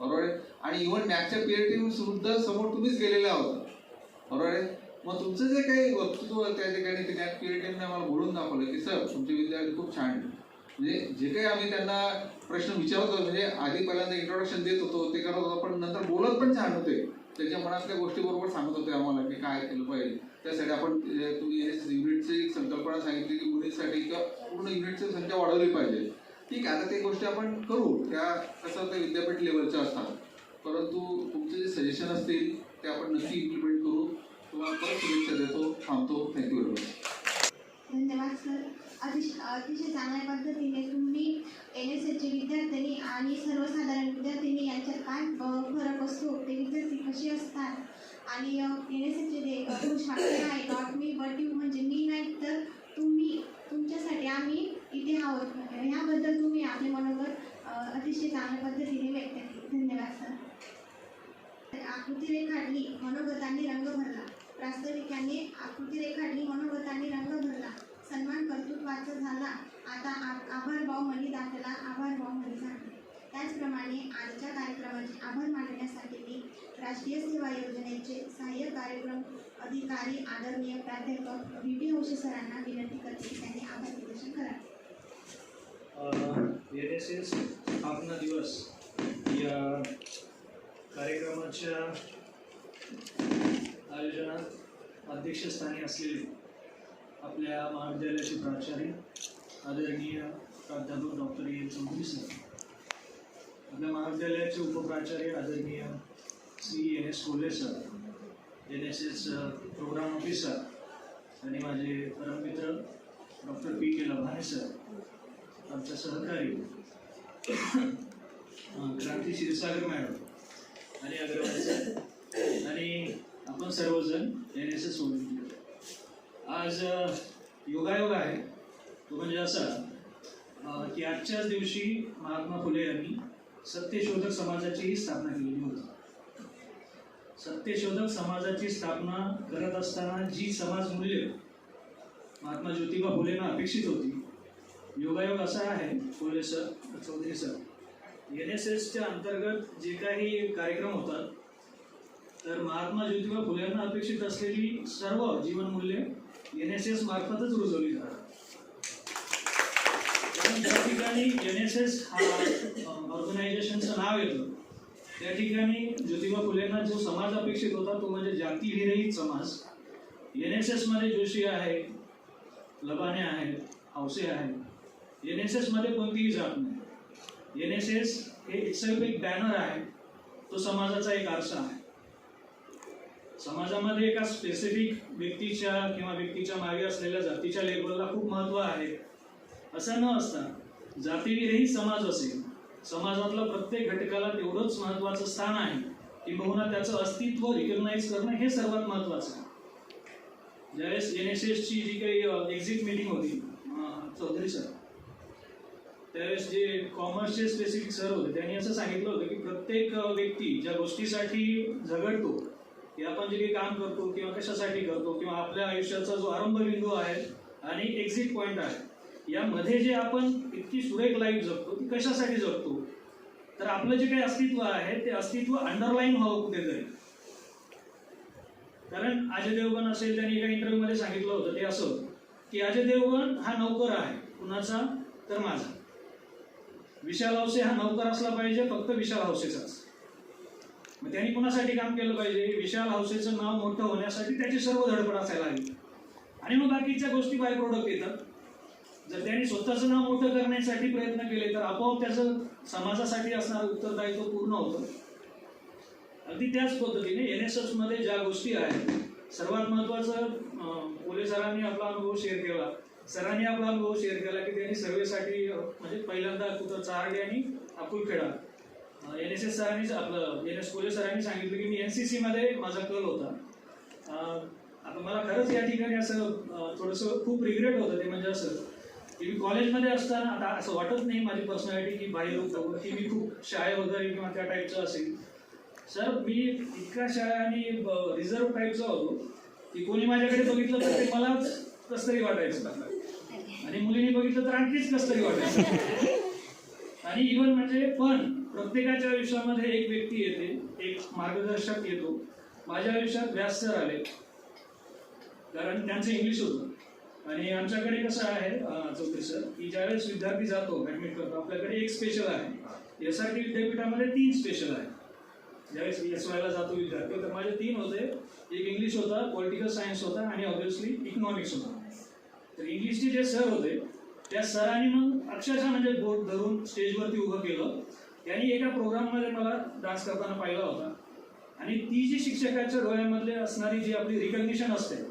J: बरोबर आहे. आणि इव्हन मॅथच्या PhD सुद्धा समोर तुम्हीच गेलेला होता, बरोबर आहे. मग तुमचं जे काही वक्तृत्व त्या ठिकाणी ते मॅथ PhDने आम्हाला बोलून दाखवलं की सर तुमचे विद्यार्थी खूप छान आहे. म्हणजे जे काही आम्ही त्यांना प्रश्न विचारत होतो, म्हणजे आधी पहिल्यांदा इंट्रोडक्शन देत होतो ते करत होतो पण नंतर बोलत पण छान होते. त्याच्या मनातल्या गोष्टी बरोबर सांगत होते आम्हाला की काय केलं पाहिजे. त्यासाठी आपण तुम्ही NSS युनिटची संकल्पना सांगितली की मुलींसाठी किंवा पूर्ण युनिटची संख्या वाढवली पाहिजे. ठीक आहे, आता ते गोष्टी आपण करू. त्या कसं ते विद्यापीठ लेवलच्या असतात, परंतु तुमचे जे सजेशन असतील ते आपण नक्की इम्प्लिमेंट करू. तुम्हाला परत शुभेच्छा देतो, थांबतो. Thank you very much.
B: धन्यवाद सर. अतिशय चांगल्या पद्धतीने तुम्ही NSSचे विद्यार्थ्यांनी आणि सर्वसाधारण विद्यार्थ्यांनी यांच्यात काय फरक असतो, ते विद्यार्थी कसे असतात आणि NSSचे जे घोषवाक्य आहे डॉट मी बट यू, म्हणजे मी नाही तर तुम्ही, तुमच्यासाठी आम्ही इथे आहोत, ह्याबद्दल तुम्ही आपले मनोगत अतिशय चांगल्या पद्धतीने व्यक्त केले. धन्यवाद सर. आकृती रेखाटली, मनोगतांनी रंग भरला. प्रास्ताविकांनी आकृती रेखाटली, मनोगतांनी रंग भरला. सन्मान कर्तृत्वाचा झाला. आता आभार भाव मनी दाखला, आभार भाव मनी झाले. त्याचप्रमाणे आजच्या कार्यक्रमाचे आभार मानण्यासाठी मी राष्ट्रीय सेवा योजनेचे सहाय्यक कार्यक्रम अधिकारी आदरणीय प्राध्यापक VP होशे सरांना विनंती करते त्यांनी आभार प्रदर्शन करावे.
K: NSS स्थापना दिवस या कार्यक्रमाच्या आयोजनात अध्यक्षस्थानी असलेले आपल्या महाविद्यालयाचे प्राचार्य आदरणीय प्राध्यापक डॉक्टर ए चौधरी सर, आपल्या महाविद्यालयाचे उपप्राचार्य आदरणीय Shri NS Kolhe sir, NSS programme officer आणि माझे परममित्र डॉक्टर PK लभाने सर, आमच्या सहकारी क्रांती क्षीरसागर मॅडम आणि अग्रवाल सर आणि आपण सर्वजण NSS volunteer. आज योगायोग आहे तो म्हणजे असा की आजच्याच दिवशी महात्मा फुले यांनी सत्यशोधक समाजाचीही स्थापना केलेली होती. सत्यशोधक समाजाची स्थापना करत असताना जी समाज मूल्य महात्मा ज्योतिबा फुलेंना अपेक्षित होती, योगायोग असा आहे फुले सर, चौधरी सर, NSSच्या अंतर्गत जे काही कार्यक्रम होतात तर महात्मा ज्योतिबा फुलेंना अपेक्षित असलेली सर्व जीवनमूल्य NSS मार्फतच रुजवली जातात. कारण ज्या ठिकाणी NSS हा ऑर्गनायझेशनचं नाव येतं त्या ठिकाणी ज्योतिबा फुलेंना जो समाज अपेक्षित होता तो म्हणजे जातीविरहित समाज. NSS मध्ये जोशी आहे, लबाने आहेत, हावसे आहेत. NSS मध्ये कोणतीही जात नाही. NSS हे इट्सेल्फ एक बॅनर आहे, तो समाजाचा एक आरसा आहे. समाजामध्ये एका स्पेसिफिक व्यक्तीच्या किंवा व्यक्तीच्या मागे असलेल्या जातीच्या लेबलला खूप महत्त्व आहे असं न असता जातीविरहित समाज असेल, समाजातल्या प्रत्येक घटकाला तेवढंच महत्त्वाचं स्थान आहे किंबहुना त्याचं अस्तित्व रिकग्नाइज करणं हे सर्वात महत्त्वाचं आहे. ज्यावेळेस NSSची जी काही एक्झिट मीटिंग होती चौधरी सर, त्यावेळेस जे कॉमर्सचे स्पेसिफिक सर होते त्यांनी असं सांगितलं होतं की प्रत्येक व्यक्ती ज्या गोष्टीसाठी झगडतो की आपण जे काही काम करतो किंवा कशासाठी करतो किंवा आपल्या आयुष्याचा जो आरंभबिंदू आहे आणि एक्झिट पॉईंट आहे यामध्ये जे आपण इतकी सुरेख लाईफ जगतो ती कशासाठी जगतो, तर आपलं जे काही अस्तित्व आहे ते अस्तित्व अंडरलाईन व्हावं कुठेतरी. कारण अजय देवगण असेल त्यांनी एका इंटरव्ह्यूमध्ये सांगितलं होतं ते असं की अजय देवगण हा नौकर आहे, कुणाचा तर माझा. विशाल हावसे हा नौकर असला पाहिजे, फक्त विशाल हावसेचाच. मग त्यांनी कुणासाठी काम केलं पाहिजे, विशाल हावसेचं नाव मोठं होण्यासाठी त्याची सर्व धडपड असायला हवी आणि मग बाकीच्या गोष्टी बाय प्रोडक्ट येतात. जर त्यांनी स्वतःचं नाव मोठं करण्यासाठी प्रयत्न केले तर आपोआप त्याचं समाजासाठी असणारं उत्तरदायित्व पूर्ण होतं. अगदी त्याच पद्धतीने NSS मध्ये ज्या गोष्टी आहेत, सर्वात महत्त्वाचं कोल्हे सरांनी आपला अनुभव शेअर केला, सरांनी आपला अनुभव शेअर केला की त्यांनी सर्वेसाठी म्हणजे पहिल्यांदा कुठं चारडे आणि अकुलखेडा NSS सरांनी आपलं NS कोल्हे सरांनी सांगितलं की मी NCC मध्ये माझा कल होता. आता मला खरंच या ठिकाणी असं थोडंसं खूप रिग्रेट होतं ते म्हणजे असं की मी कॉलेजमध्ये असताना आता असं वाटत नाही माझी पर्सनॅलिटी की बाहेर होतं की मी खूप शाय वगैरे किंवा त्या टाईपचं असेल. सर मी इतका शाळा आणि रिझर्व टाईपचा होतो की कोणी माझ्याकडे बघितलं तर ते मलाच कसं तरी वाटायचं आणि मुलींनी बघितलं तर आणखीच कसं तरी वाटायचं. आणि इव्हन म्हणजे पण प्रत्येकाच्या आयुष्यामध्ये एक व्यक्ती येते, एक मार्गदर्शक येतो. माझ्या आयुष्यात व्यास सर आले कारण त्यांचं इंग्लिश होतं आणि आमच्याकडे कसं आहे चौधरी सर की ज्यावेळेस विद्यार्थी जातो ॲडमिट करतो आपल्याकडे एक स्पेशल आहे. SRT विद्यापीठामध्ये 3 स्पेशल आहे. ज्यावेळेस SYला जातो विद्यार्थी तर माझे 3 होते, एक इंग्लिश होता, पॉलिटिकल सायन्स होता आणि ऑब्व्हियसली इकॉनॉमिक्स होता. तर इंग्लिशचे जे सर होते त्या सरांनी मग अक्षरशः म्हणजे बोट धरून स्टेजवरती उभं केलं. त्यांनी एका प्रोग्राममध्ये मला डान्स करताना पाहिला होता आणि ती जी शिक्षकाच्या डोळ्यामधले असणारी जी आपली रिकग्निशन असते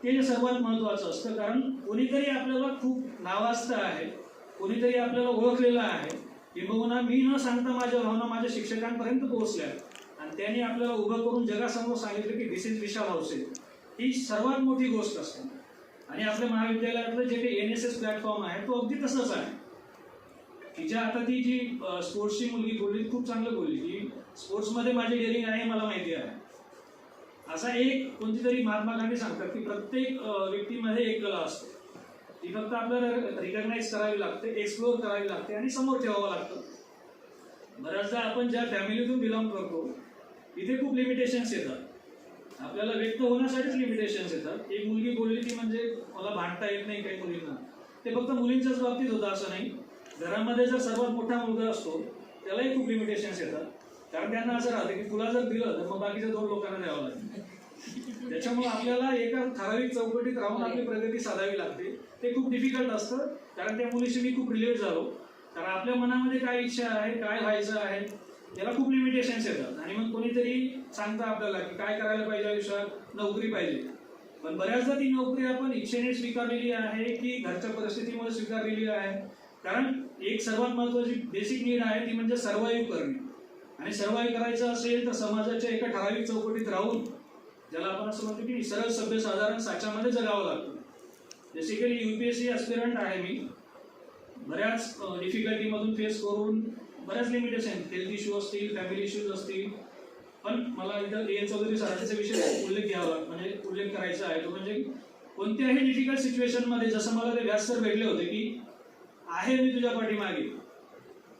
K: ते सर्वात महत्त्वाचं असतं. कारण कोणीतरी आपल्याला खूप नावाजतं आहे, कोणीतरी आपल्याला ओळखलेलं आहे किंबहुना मी न सांगता माझ्या भावना माझ्या शिक्षकांपर्यंत पोहोचल्या आणि त्यांनी आपल्याला उभं करून जगासमोर सांगितलं की दिस इज विशाल हावसे. ही सर्वात मोठी गोष्ट असते. आणि आपल्या महाविद्यालयातलं जे काही NSS प्लॅटफॉर्म आहे तो अगदी तसंच आहे की ज्या आता ती जी स्पोर्ट्सची मुलगी बोलली खूप चांगलं बोलली की स्पोर्ट्समध्ये माझी डेअरिंग आहे मला माहिती आहे. असा एक कोणती तरी महात्मा गांधी सांगतात की प्रत्येक व्यक्तीमध्ये एक कला असते, ती फक्त आपल्याला रिकग्नाइज करावी लागते, एक्सप्लोअर करावी लागते आणि समोर ठेवावं लागतं. बऱ्याचदा आपण ज्या फॅमिलीतून बिलॉंग करतो तिथे खूप लिमिटेशन्स येतात, आपल्याला व्यक्त होण्यासाठीच लिमिटेशन्स येतात. एक मुलगी बोलली की म्हणजे मला भांडता येत नाही काही मुलींना, ते फक्त मुलींच्याच बाबतीत होतं असं नाही. घरामध्ये जर सर्वात मोठा मुलगा असतो त्यालाही खूप लिमिटेशन्स येतात कारण त्यांना असं राहतं की तुला जर दिलं तर मग बाकीच्या 2 लोकांना द्यावं लागेल. त्याच्यामुळे आपल्याला एका ठराविक चौकटीत राहून आपली प्रगती साधावी लागते. ते खूप डिफिकल्ट असतं कारण त्या मुलीशी मी खूप रिलेट झालो. कारण आपल्या मनामध्ये काय इच्छा आहे, काय व्हायचं आहे, त्याला खूप लिमिटेशन्स येतात. आणि मग कोणीतरी सांगतं आपल्याला की काय करायला पाहिजे आयुष्यात, नोकरी पाहिजे. पण बऱ्याचदा ती नोकरी आपण इच्छेने स्वीकारलेली आहे की घरच्या परिस्थितीमुळे स्वीकारलेली आहे. कारण एक सर्वात महत्त्वाची बेसिक नीड आहे ती म्हणजे सर्वाईव्ह करणे. आणि सर्वाईव्ह करायचं असेल तर समाजाच्या एका ठराविक चौकटीत राहून, ज्याला आपण असं म्हणतो की सरळ सभ्य साधारण साच्यामध्ये जगावं लागतं. बेसिकली UPSC ॲस्पिरंट आहे मी. बऱ्याच डिफिकल्टीमधून फेस करून बऱ्याच लिमिटेशन, हेल्थ इश्यू असतील, फॅमिली इश्यूज असतील. पण मला इथं A.L. चौधरी सरांचा विषय उल्लेख करायचा आहे. तो म्हणजे कोणत्याही डिफिकल्ट सिच्युएशनमध्ये जसं मला ते व्यास सर भेटले होते की आहे मी तुझ्या पाठीमागे,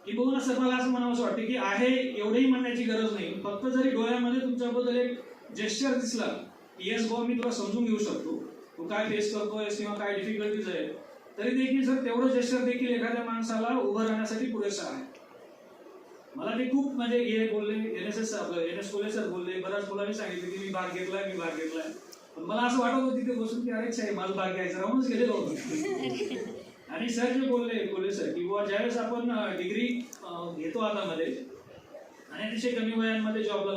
K: की बघून सर मला असं म्हणावं वाटतं की आहे एवढंही म्हणण्याची गरज नाही. फक्त जरी डोळ्यामध्ये तुमच्याबद्दल एक जेस्चर दिसला की येस भाऊ मी तुला समजून घेऊ शकतो, तू काय फेस करतोयस किंवा काय डिफिकल्टीज आहे, तरी देखील सर तेवढं जेस्चर देखील एखाद्या माणसाला उभं राहण्यासाठी पुरेसं आहे. मला ते खूप म्हणजे हे बोलले, NS कोले सर बोलले, बऱ्याच मुलांनी सांगितलं की मी भाग घेतलाय. पण मला असं वाटत होतं तिथे बसून की अरे साहेब मला भाग घ्यायचा, राहूनच गेलेलो होतो. आणि सर जे बोलले कोले सर की बुवा ज्यावेळेस आपण डिग्री घेतो हातामध्ये आणि अतिशय कमी वयांमध्ये जॉबला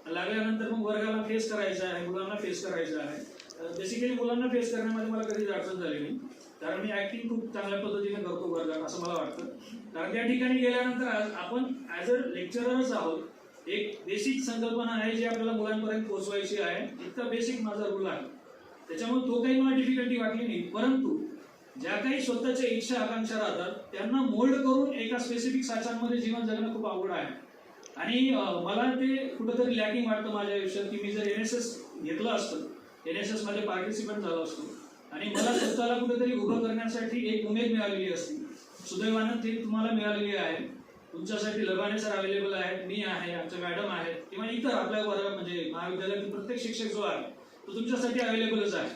K: लागल्यानंतर मग वर्गाला फेस करायचं आहे, मुलांना फेस करायचं आहे. बेसिकली मुलांना फेस करण्यामध्ये मला कधीच अडचण झाली नाही. कारण मी ऍक्टिंग खूप चांगल्या पद्धतीने करतो वर्गात असं मला वाटतं. कारण त्या ठिकाणी गेल्यानंतर आपण ॲज अ लेक्चररच आहोत. एक बेसिक संकल्पना आहे जी आपल्याला मुलांपर्यंत पोहोचवायची आहे. इतका बेसिक माझा रूल आहे. त्याच्यामुळे तो काही मला डिफिकल्टी वाटली नाही. परंतु ज्या काही स्वतःच्या इच्छा आकांक्षा राहतात त्यांना मोल्ड करून एका स्पेसिफिक साचांमध्ये जीवन जगणं खूप अवघड आहे. आणि मला ते कुठंतरी लॅकिंग वाटतं माझ्या आयुष्यात की मी जर NSS घेतलं असतं, NSS मध्ये पार्टिसिपंट झालो असतो आणि मला स्वतःला कुठेतरी उभं करण्यासाठी एक उमेद मिळालेली असती. सुदैवानं ती तुम्हाला मिळालेली आहे. तुमच्यासाठी लगाने सर अवेलेबल आहेत, मी आहे, आमच्या मॅडम आहेत किंवा इतर आपल्या म्हणजे महाविद्यालयातील प्रत्येक शिक्षक जो आहे तो तुमच्यासाठी अवेलेबलच आहे.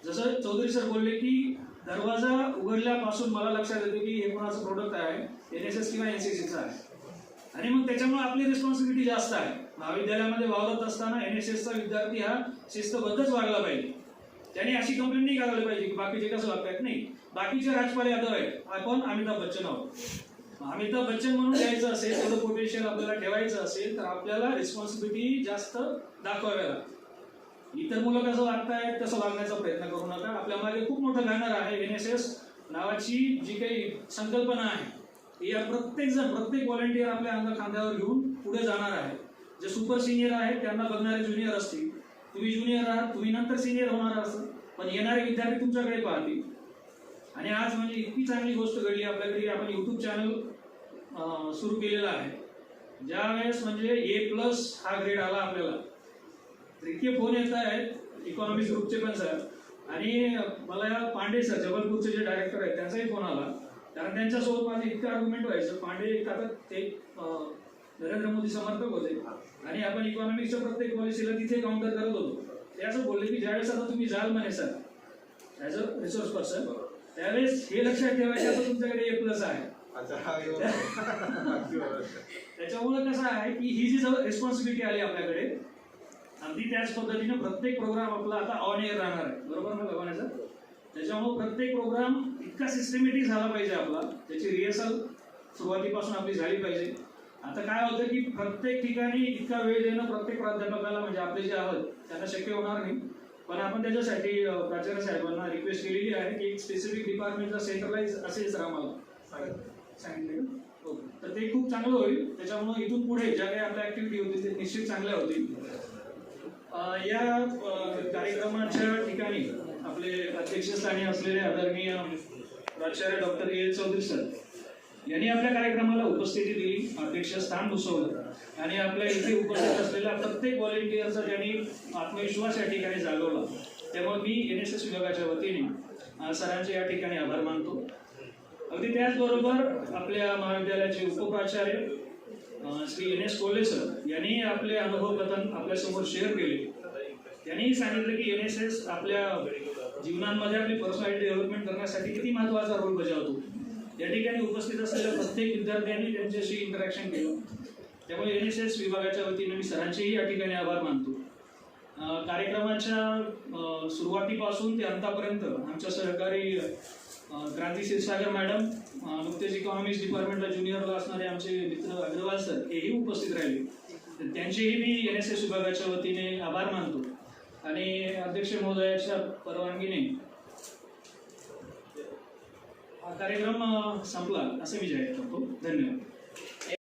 K: जसं चौधरी सर बोलले की दरवाजा उघडल्यापासून मला लक्षात येते की हे कोणाचं प्रोडक्ट आहे, NSS किंवा NCCचं आहे. आणि मग त्याच्यामुळे आपली रिस्पॉन्सिबिलिटी जास्त आहे. महाविद्यालयामध्ये वावरत असताना NSSचा विद्यार्थी हा शिस्तबद्धच वागला पाहिजे. त्याने अशी कंप्लेंट नाही करायला पाहिजे की बाकीचे कसं वागतात. नाही, बाकीचे राजपाल यादव आहेत, आपण अमिताभ बच्चन आहोत. अमिताभ बच्चन म्हणून घ्यायचं असेल, तेवढं पोटेन्शियल आपल्याला ठेवायचं असेल तर आपल्याला रिस्पॉन्सिबिलिटी जास्त दाखवाव्या लागतात. इतर मुलं कसं वागतायत तसं वागण्याचा प्रयत्न करू नका. आपल्या मागे खूप मोठं बॅनर आहे. NSS नावाची जी काही संकल्पना आहे या प्रत्येक व्हॉलेंटियर आपल्या खांद्यावर घेऊन पुढे जाणार आहे. जे सुपर सिनियर आहेत त्यांना बघणारे ज्युनियर असतील. तुम्ही ज्युनियर आहात, तुम्ही नंतर सिनियर होणार असं, पण येणारे विद्यार्थी तुमच्याकडे पाहतील. आणि आज म्हणजे इतकी चांगली गोष्ट घडली आपल्याकडे, आपण YouTube चॅनल सुरू केलेला आहे. ज्यावेळेस म्हणजे A+ हा ग्रेड आला आपल्याला, तर इतके फोन येत आहेत इकॉनॉमिक्स ग्रुपचे पण सर, आणि मला पांडे सर जबलपूरचे जे डायरेक्टर आहेत त्यांचाही फोन आला. कारण त्यांच्यासोबत माझं इतकं आर्ग्युमेंट व्हायचं. पांडे आता ते नरेंद्र मोदी समर्थक होते आणि आपण इकॉनॉमिक्सच्या प्रत्येक पॉलिसीला तिथे काउंटर करत होतो. ते असं बोलले की ज्यावेळेस आता तुम्ही जाल म्हणे sir as a resource person, त्यावेळेस हे लक्षात ठेवायचं आता तुमच्याकडे A+ आहे. त्याच्यामुळे कसं आहे की ही जी रिस्पॉन्सिबिलिटी आली आपल्याकडे, अगदी त्याच पद्धतीने प्रत्येक प्रोग्राम आपला आता ऑन एअर राहणार आहे. बरोबर ना भगवानाचं? त्याच्यामुळे प्रत्येक प्रोग्राम इतका सिस्टमॅटिक झाला पाहिजे आपला, त्याची रिहर्सल सुरुवातीपासून आपली झाली पाहिजे. आता काय होतं की प्रत्येक ठिकाणी इतका वेळ देणं प्रत्येक प्राध्यापकाला म्हणजे आपले जे आहोत त्यांना शक्य होणार नाही. पण आपण त्याच्यासाठी प्राचार्य साहेबांना रिक्वेस्ट केलेली आहे की एक स्पेसिफिक डिपार्टमेंटचा सेंट्रलाइज असेल सर आम्हाला सांगितलं. ओके, तर ते खूप चांगलं होईल. त्याच्यामुळे इथून पुढे ज्या काही आपल्या ऍक्टिव्हिटी होतील ते निश्चित चांगल्या होतील. या कार्यक्रमाच्या ठिकाणी आपले अध्यक्षस्थानी असलेले आदरणीय प्राचार्य डॉक्टर A.L. चौधरी सर यांनी आपल्या कार्यक्रमाला उपस्थिती दिली, अध्यक्षस्थान भूषवलं आणि आपल्या इथे उपस्थित असलेल्या प्रत्येक व्हॉलेंटियरचा त्यांनी आत्मविश्वास या ठिकाणी जागवला. त्यामुळे मी NSS विभागाच्या वतीने सरांचे या ठिकाणी आभार मानतो. अगदी त्याचबरोबर आपल्या महाविद्यालयाचे उपप्राचार्य श्री NS कोले सर यांनी आपले अनुभव कथन आपल्यासमोर शेअर केले. त्यांनी सांगितलं की NSS आपल्या जीवनामध्ये आपली पर्सनॅलिटी डेव्हलपमेंट करण्यासाठी किती महत्त्वाचा रोल बजावतो. या ठिकाणी उपस्थित असलेल्या प्रत्येक विद्यार्थ्यांनी त्यांच्याशी इंटरॅक्शन केलं. त्यामुळे NSS विभागाच्या वतीने मी सरांचेही या ठिकाणी आभार मानतो. कार्यक्रमाच्या सुरुवातीपासून ते अंतापर्यंत आमच्या सहकारी क्रांती क्षीरसागर मॅडम, नुकतेच इकॉनॉमिक्स डिपार्टमेंटला ज्युनियरला असणारे आमचे मित्र अग्रवाल सर हेही उपस्थित राहिले. तर त्यांचेही मी NSS विभागाच्या वतीने आभार मानतो आणि अध्यक्ष महोदयाच्या परवानगीने हा कार्यक्रम संपला असे मी जाहीर करतो. धन्यवाद.